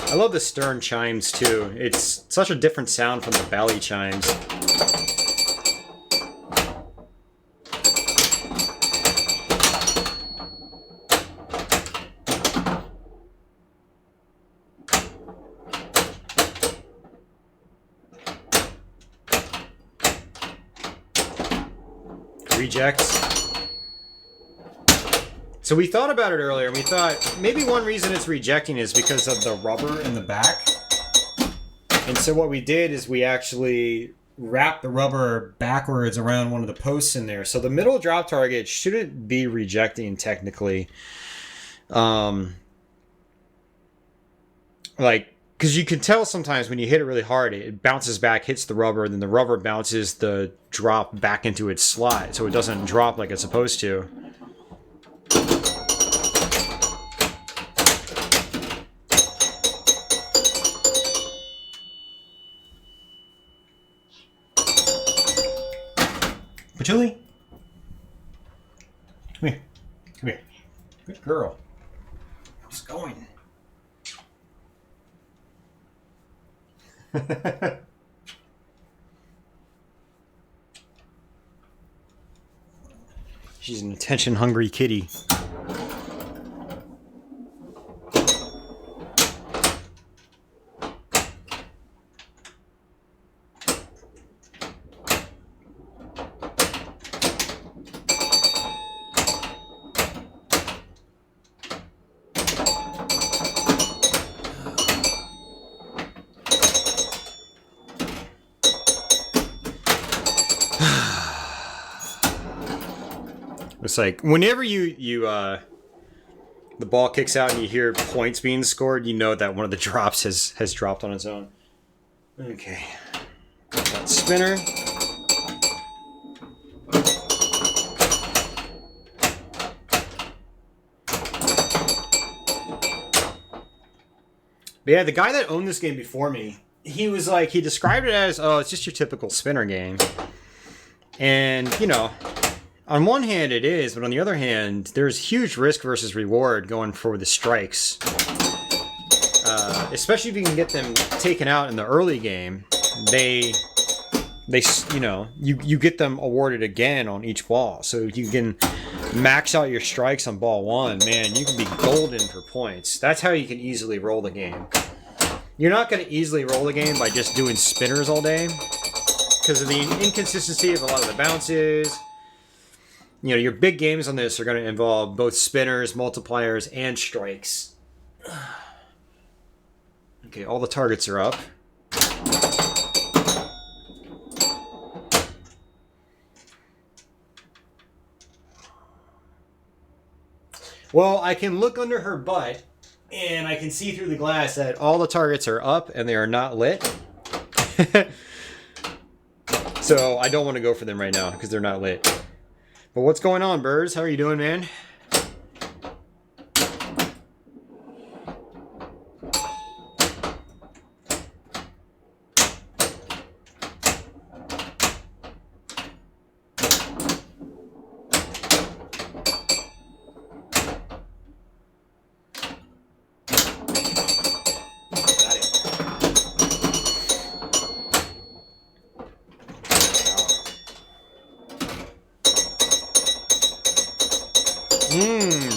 I love the stern chimes too. It's such a different sound from the belly chimes. Rejects. So we thought about it earlier, and we thought maybe one reason it's rejecting is because of the rubber in the back. And so what we did is we actually wrapped the rubber backwards around one of the posts in there. So the middle drop target shouldn't be rejecting technically. Like, because you can tell sometimes when you hit it really hard, it bounces back, hits the rubber, and then the rubber bounces the drop back into its slot, so it doesn't drop like it's supposed to. Patchouli? Come here. Come here. Good girl. How's it going? She's an attention-hungry kitty. It's like whenever the ball kicks out and you hear points being scored, you know that one of the drops has dropped on its own. Okay, got that spinner. But yeah, the guy that owned this game before me, he was like, he described it as, oh, it's just your typical spinner game. And, you know, on one hand it is, but on the other hand, there's huge risk versus reward going for the strikes. Especially if you can get them taken out in the early game. They you know, you get them awarded again on each ball. So you can max out your strikes on ball one. Man, you can be golden for points. That's how you can easily roll the game. You're not going to easily roll the game by just doing spinners all day. because of the inconsistency of a lot of the bounces. You know, your big games on this are going to involve both spinners, multipliers, and strikes. Okay, all the targets are up. Well, I can look under her butt, and I can see through the glass that all the targets are up and they are not lit. So I don't want to go for them right now because they're not lit. But what's going on, Burrs? How are you doing, man?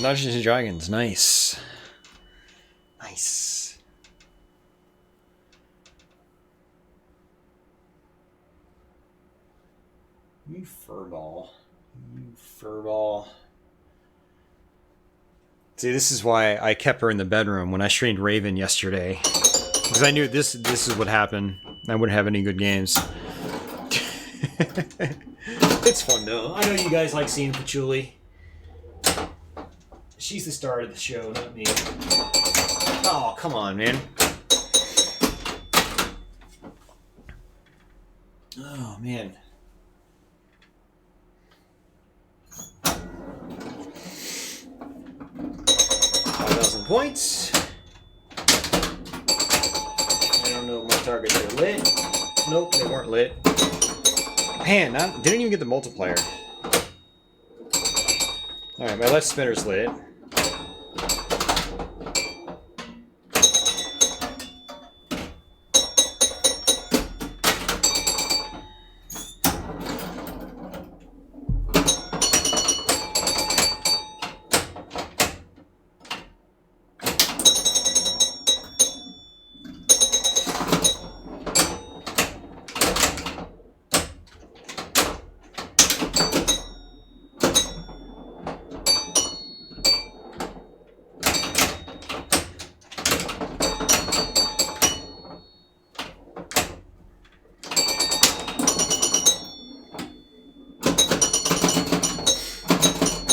Dungeons and Dragons, nice. Nice. You furball. You furball. See, this is why I kept her in the bedroom when I streamed Raven yesterday. Because I knew this is what happened. I wouldn't have any good games. It's fun, though. I know you guys like seeing Patchouli. She's the star of the show, not me. Oh, come on, man. Oh, man. $5,000 points. I don't know if my targets are lit. Nope, they weren't lit. Man, didn't even get the multiplier. Alright, my left spinner's lit.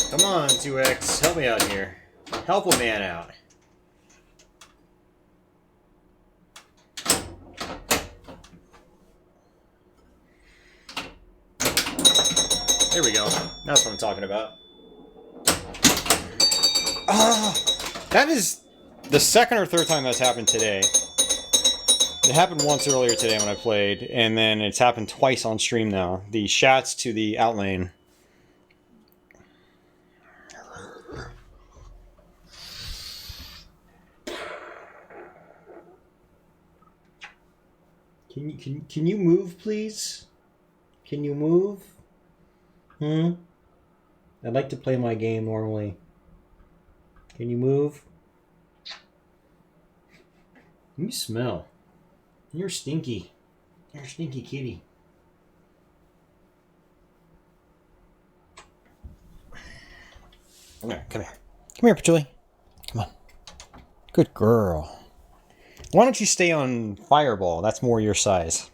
Come on, 2X, help me out here. Help a man out. There we go. That's what I'm talking about. Oh, that is the second or third time that's happened today. It happened once earlier today when I played, and then it's happened twice on stream now. The shots to the outlane. Can you move, please? Can you move? I'd like to play my game normally. Can you move? You smell. You're stinky. You're a stinky kitty. Come here. Come here, Patchouli. Come on. Good girl. Why don't you stay on Fireball? That's more your size.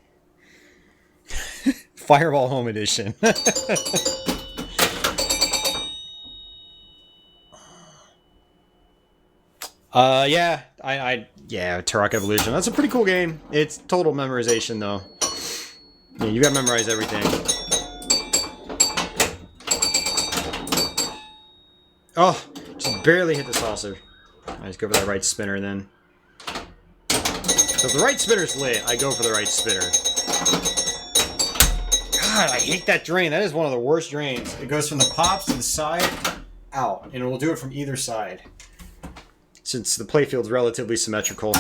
Fireball Home Edition. Yeah, yeah, Turok Evolution. That's a pretty cool game. It's total memorization, though. Yeah, you gotta memorize everything. Oh, just barely hit the saucer. I just go for that right spinner then. So if the right spinner's lit, I go for the right spinner. God, I hate that drain. That is one of the worst drains. It goes from the pops to the side, out. And it will do it from either side. Since the playfield's relatively symmetrical.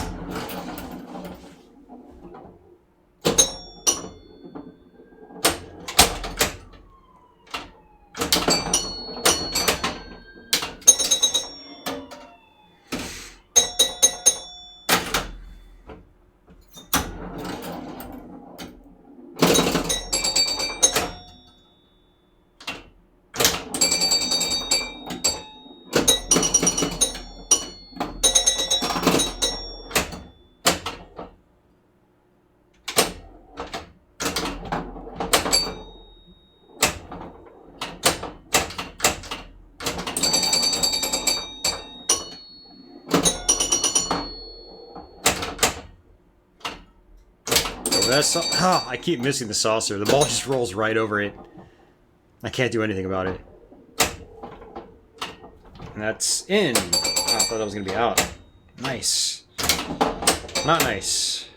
That's I keep missing the saucer. The ball just rolls right over it. I can't do anything about it. And that's in. Oh, I thought that was gonna be out. Nice. Not nice.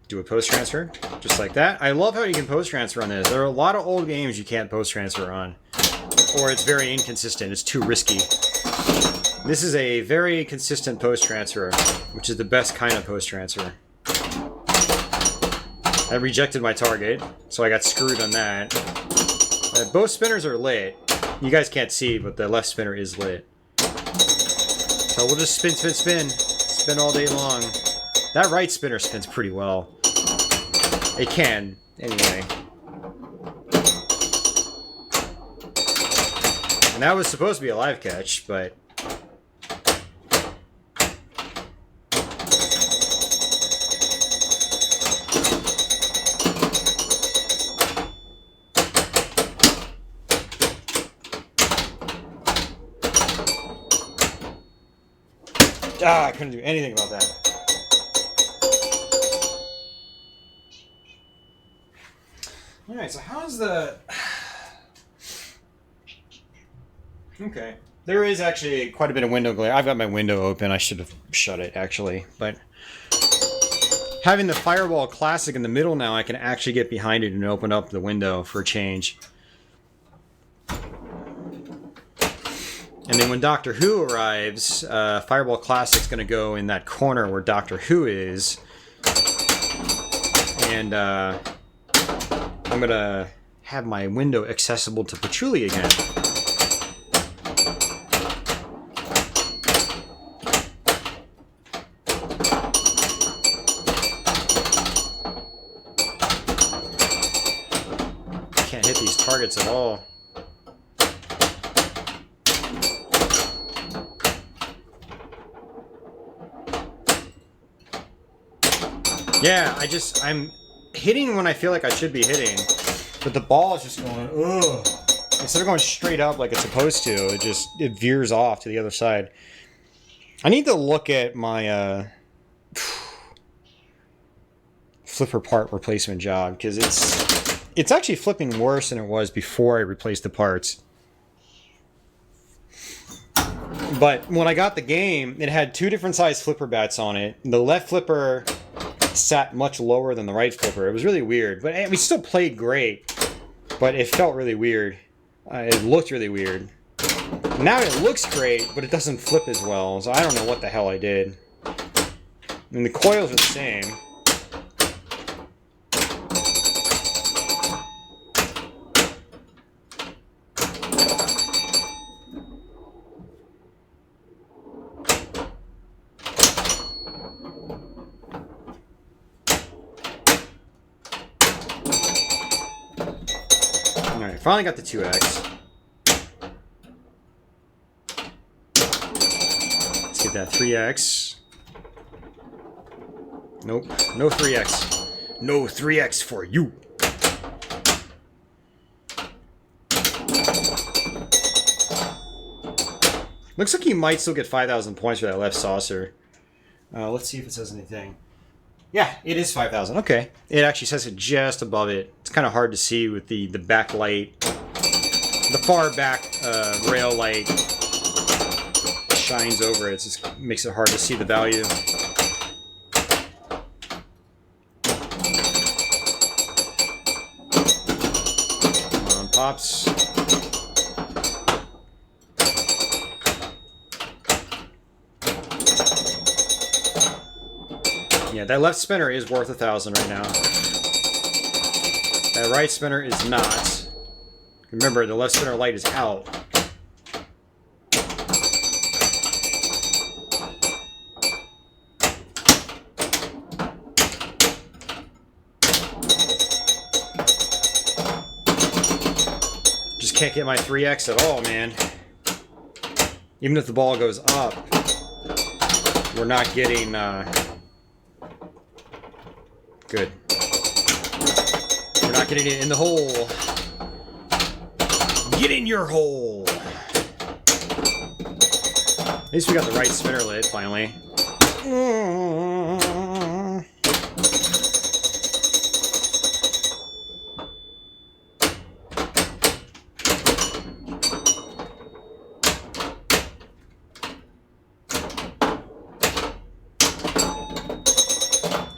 Do a post transfer, just like that. I love how you can post transfer on this. There are a lot of old games you can't post transfer on, or it's very inconsistent. It's too risky. This is a very consistent post transfer, which is the best kind of post transfer. I rejected my target, so I got screwed on that. Both spinners are lit. You guys can't see, but the left spinner is lit. So we'll just spin, spin, spin. Spin all day long. That right spinner spins pretty well. It can, anyway. And that was supposed to be a live catch, but... I couldn't do anything about that. Alright, so how's the... Okay. There is actually quite a bit of window glare. I've got my window open. I should have shut it, actually. But having the Fireball Classic in the middle now, I can actually get behind it and open up the window for a change. And then when Doctor Who arrives, Fireball Classic's going to go in that corner where Doctor Who is. And I'm going to have my window accessible to Patchouli again. Can't hit these targets at all. Yeah, I'm hitting when I feel like I should be hitting, but the ball is just going, ugh. Instead of going straight up like it's supposed to, it veers off to the other side. I need to look at my flipper part replacement job, because it's actually flipping worse than it was before I replaced the parts. But when I got the game, it had two different size flipper bats on it. The left flipper sat much lower than the right flipper. It was really weird, but we still played great, but it felt really weird. It looked really weird. Now it looks great, but it doesn't flip as well, so I don't know what the hell I did. I mean, the coils are the same. Alright, finally got the 2x. Let's get that 3x. Nope, no 3x. No 3x for you. Looks like you might still get 5,000 points for that left saucer. Let's see if it says anything. Yeah, it is 5,000. Okay. It actually says it just above it. It's kind of hard to see with the backlight. The far back rail light shines over it. It just makes it hard to see the value. Come on, Pops. Yeah, that left spinner is worth 1,000 right now. That right spinner is not. Remember, the left spinner light is out. Just can't get my 3x at all, man. Even if the ball goes up, we're not getting... Good. We're not getting it in the hole. Get in your hole. At least we got the right spinner lid, finally.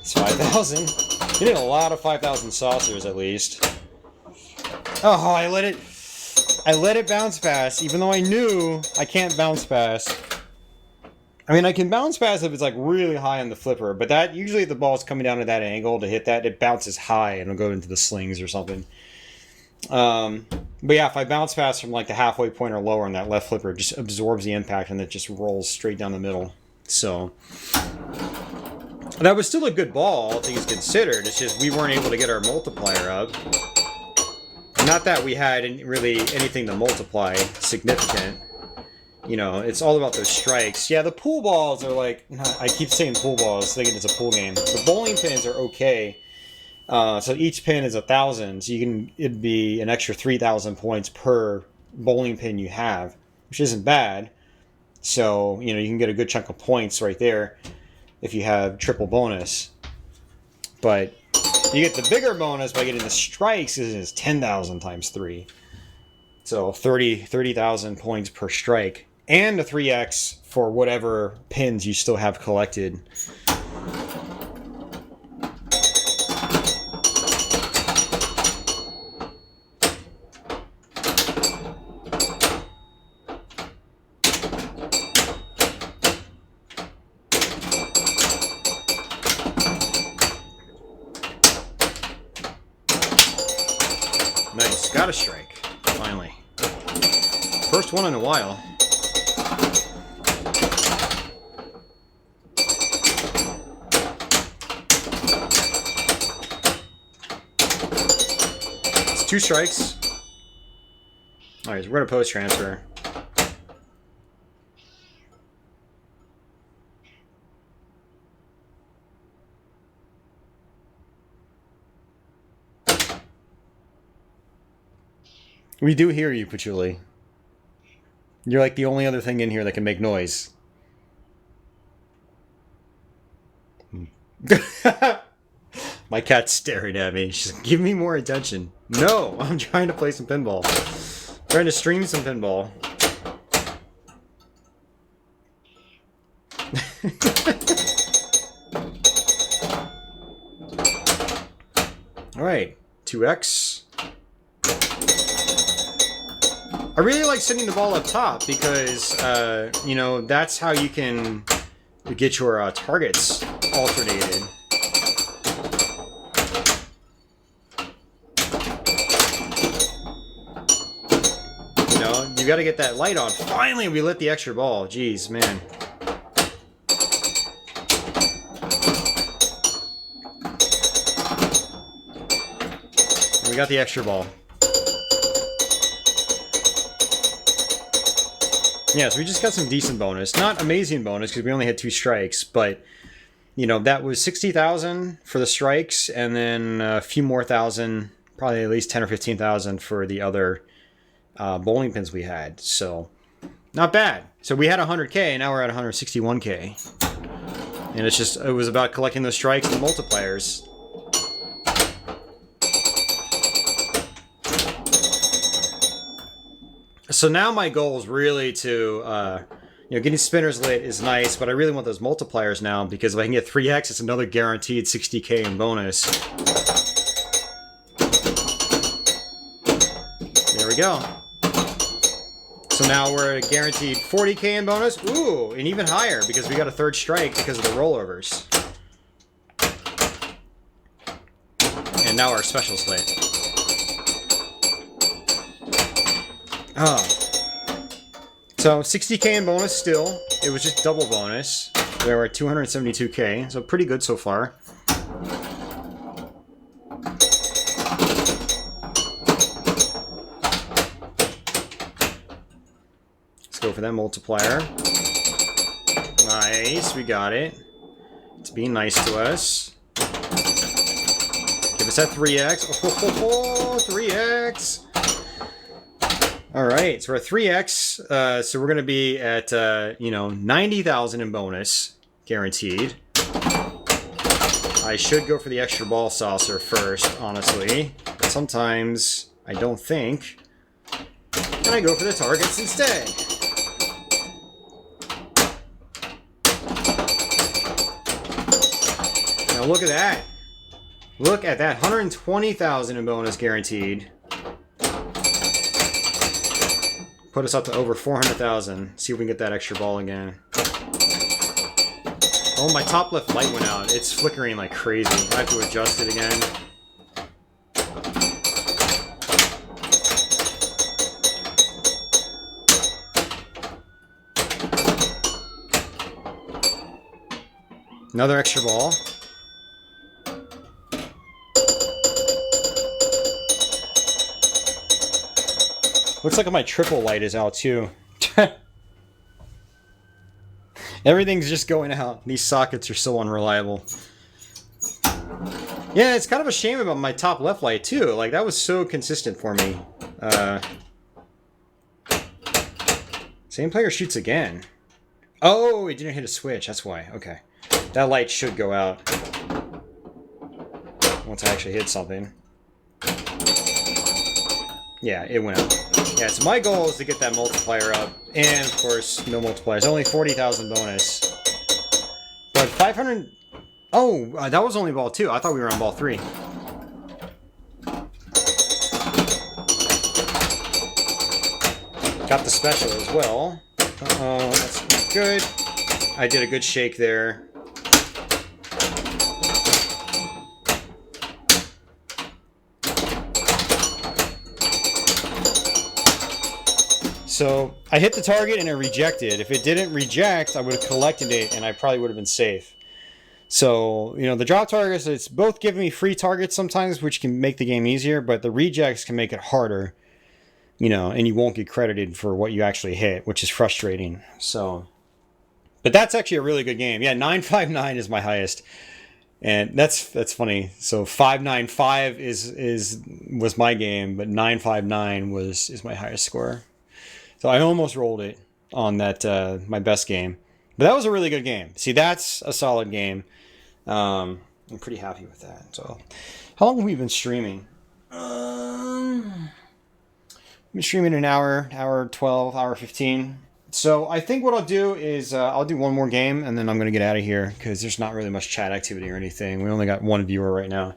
It's 5,000. You need a lot of 5,000 saucers, at least. Oh, I let it bounce pass, even though I knew I can't bounce pass. I mean, I can bounce pass if it's like really high on the flipper, but that usually if the ball's coming down at that angle to hit that, it bounces high and it'll go into the slings or something. But yeah, if I bounce pass from like the halfway point or lower on that left flipper, it just absorbs the impact and it just rolls straight down the middle. So that was still a good ball, all things considered. It's just we weren't able to get our multiplier up. Not that we had really anything to multiply significant. You know, it's all about those strikes. Yeah, the pool balls are like... I keep saying pool balls, thinking it's a pool game. The bowling pins are okay. So each pin is 1,000. So it'd be an extra 3,000 points per bowling pin you have, which isn't bad. So, you know, you can get a good chunk of points right there if you have triple bonus. But you get the bigger bonus by getting the strikes, is 10,000 times 3. So 30,000 points per strike. And a 3x for whatever pins you still have collected. Nice, got a strike, finally. First one in a while. It's 2 strikes. Alright, we're gonna post transfer. We do hear you, Patchouli. You're like the only other thing in here that can make noise. My cat's staring at me. She's like, give me more attention. No, I'm trying to play some pinball. I'm trying to stream some pinball. Alright, 2x. I really like sending the ball up top because, you know, that's how you can get your targets alternated. You know, you got to get that light on. Finally, we lit the extra ball. Jeez, man. We got the extra ball. Yeah, so we just got some decent bonus. Not amazing bonus, because we only had 2 strikes, but, you know, that was 60,000 for the strikes, and then a few more thousand, probably at least 10 or 15,000 for the other bowling pins we had. So, not bad. So we had 100k, and now we're at 161k. And it was about collecting those strikes and multipliers. So now my goal is really to, you know, getting spinners lit is nice, but I really want those multipliers now, because if I can get 3x, it's another guaranteed 60k in bonus. There we go. So now we're at a guaranteed 40k in bonus. Ooh, and even higher, because we got a 3rd strike because of the rollovers. And now our specials lit. Oh. So 60k in bonus still. It was just double bonus. We were at 272k, so pretty good so far. Let's go for that multiplier. Nice, we got it. It's being nice to us. Give us that 3x. Oh, 3x! Alright, so we're at 3x. So we're going to be at, 90,000 in bonus, guaranteed. I should go for the extra ball saucer first, honestly. But sometimes I don't think. And I go for the targets instead. Now look at that. Look at that. 120,000 in bonus guaranteed. Put us up to over 400,000. See if we can get that extra ball again. Oh, my top left light went out. It's flickering like crazy. I have to adjust it again. Another extra ball. Looks like my triple light is out too. Everything's just going out. These sockets are so unreliable. Yeah, it's kind of a shame about my top left light too. Like, that was so consistent for me. Same player shoots again. Oh, it didn't hit a switch. That's why. Okay. That light should go out once I actually hit something. Yeah, it went out. Yeah, so my goal is to get that multiplier up. And, of course, no multipliers. Only 40,000 bonus. But 500... Oh, that was only ball 2. I thought we were on ball 3. Got the special as well. Uh-oh, that's not good. I did a good shake there. So I hit the target and it rejected. If it didn't reject, I would have collected it and I probably would have been safe. So, the drop targets, it's both giving me free targets sometimes, which can make the game easier, but the rejects can make it harder, and you won't get credited for what you actually hit, which is frustrating. So, but that's actually a really good game. Yeah, 959 is my highest. And that's funny. So 595 was my game, but 959 is my highest score. So I almost rolled it on that my best game. But that was a really good game. See, that's a solid game. I'm pretty happy with that. So, how long have we been streaming? We've been streaming an hour 12, hour 15. So I think what I'll do is I'll do one more game and then I'm going to get out of here because there's not really much chat activity or anything. We only got one viewer right now.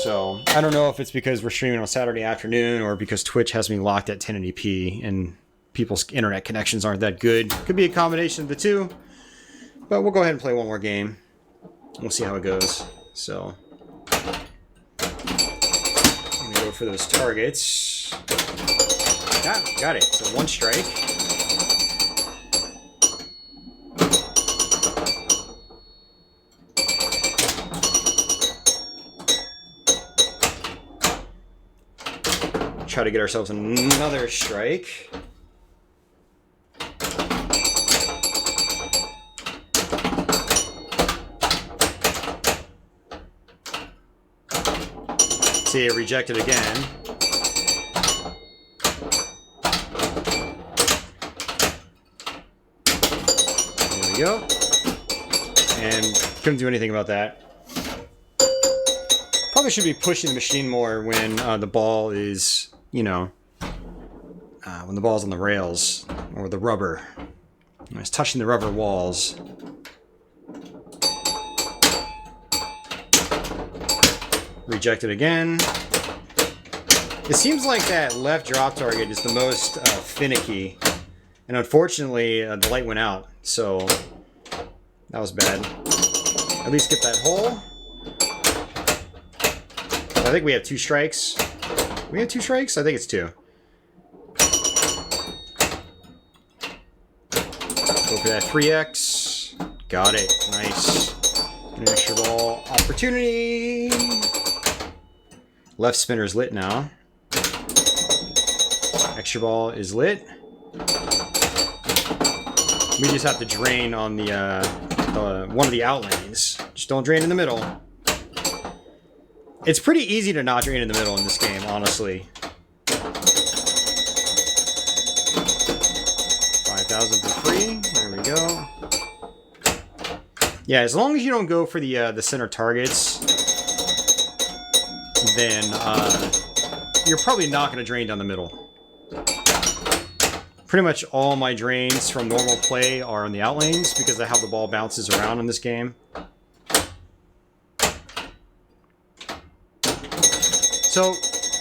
So I don't know if it's because we're streaming on Saturday afternoon or because Twitch has me locked at 1080p and people's internet connections aren't that good. Could be a combination of the two. But we'll go ahead and play one more game. We'll see how it goes. So I'm going to go for those targets. Got it. So one strike. Try to get ourselves another strike. See, it rejected again. There we go. And couldn't do anything about that. Probably should be pushing the machine more when the ball is, when the ball's on the rails or the rubber. When it's touching the rubber walls. Rejected again. It seems like that left drop target is the most finicky. And unfortunately, the light went out. So, that was bad. At least get that hole. I think we have 2 strikes. We have 2 strikes? I think it's 2. Go for that 3x. Got it. Nice. An extra ball opportunity. Left spinner's lit now. Extra ball is lit. We just have to drain on the one of the out lanes. Just don't drain in the middle. It's pretty easy to not drain in the middle in this game, honestly. 5,000 for free. There we go. Yeah, as long as you don't go for the center targets, then you're probably not going to drain down the middle. Pretty much all my drains from normal play are on the out lanes because of how the ball bounces around in this game. So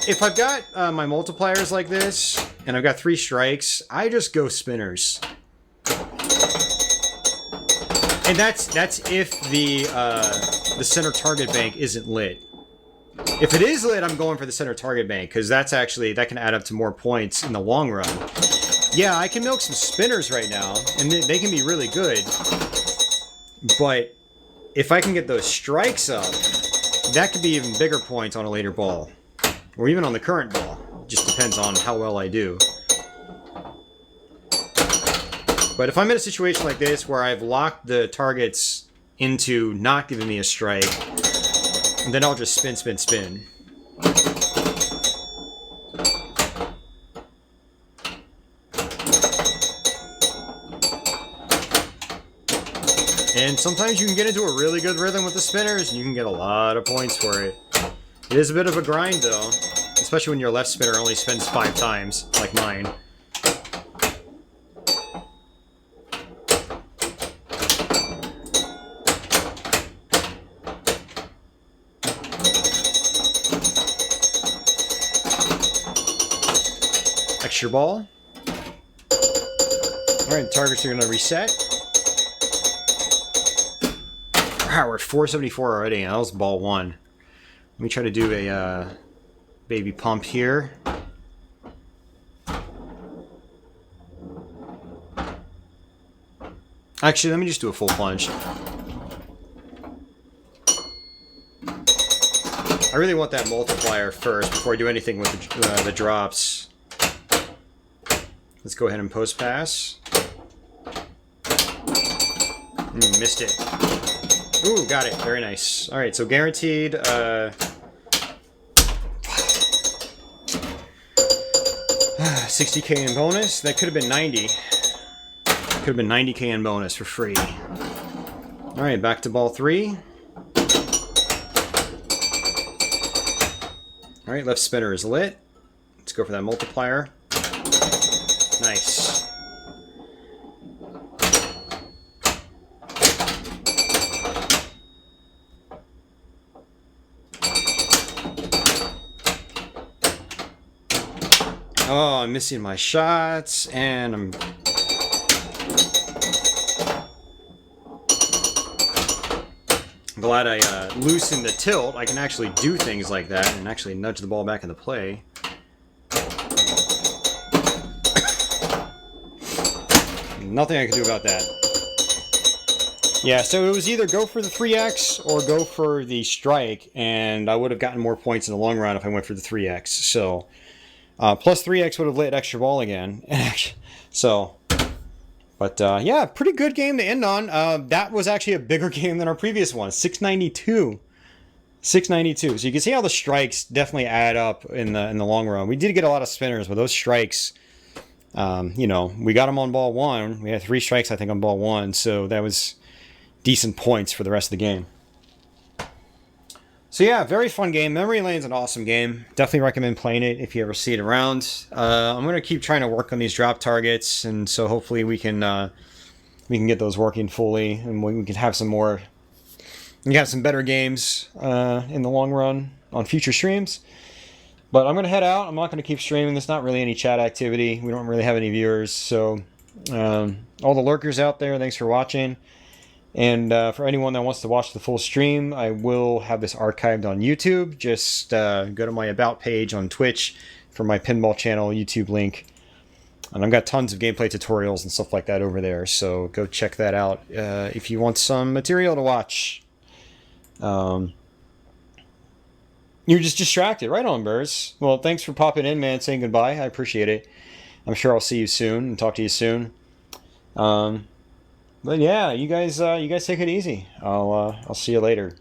if I've got my multipliers like this, and I've got 3 strikes, I just go spinners. And that's if the center target bank isn't lit. If it is lit, I'm going for the center target bank, because that can add up to more points in the long run. Yeah, I can milk some spinners right now, and they can be really good. But if I can get those strikes up, that could be even bigger points on a later ball. Or even on the current ball. It just depends on how well I do. But if I'm in a situation like this where I've locked the targets into not giving me a strike, then I'll just spin, spin, spin. And sometimes you can get into a really good rhythm with the spinners, and you can get a lot of points for it. It is a bit of a grind, though. Especially when your left spinner only spins 5 times, like mine. Extra ball. Alright, targets are going to reset. Wow, we're at 474 already, and that was ball 1. Let me try to do a baby pump here. Actually, let me just do a full plunge. I really want that multiplier first before I do anything with the drops. Let's go ahead and post pass. Missed it. Ooh, got it. Very nice. Alright, so guaranteed 60k in bonus. That could have been 90. Could have been 90k in bonus for free. Alright, back to ball 3. Alright, left spinner is lit. Let's go for that multiplier. Nice. Oh, I'm missing my shots, and I'm... glad I loosened the tilt. I can actually do things like that and actually nudge the ball back into play. Nothing I can do about that. Yeah, so it was either go for the 3x or go for the strike, and I would have gotten more points in the long run if I went for the 3x. So... plus 3x would have lit extra ball again. So, but yeah, pretty good game to end on. That was actually a bigger game than our previous one. 692. 692. So you can see how the strikes definitely add up in the long run. We did get a lot of spinners, but those strikes, you know, we got them on ball 1. We had 3 strikes, I think, on ball 1. So that was decent points for the rest of the game. So yeah, very fun game. Memory Lane's an awesome game. Definitely recommend playing it if you ever see it around. I'm going to keep trying to work on these drop targets, and so hopefully we can get those working fully, and we can have some more. We can have some better games in the long run on future streams. But I'm going to head out. I'm not going to keep streaming. There's not really any chat activity. We don't really have any viewers. So all the lurkers out there, thanks for watching. And for anyone that wants to watch the full stream, I will have this archived on YouTube. Just go to my About page on Twitch for my Pinball channel YouTube link. And I've got tons of gameplay tutorials and stuff like that over there. So go check that out if you want some material to watch. You're just distracted. Right on, Burrs. Well, thanks for popping in, man, saying goodbye. I appreciate it. I'm sure I'll see you soon and talk to you soon. But yeah, you guys take it easy. I'll see you later.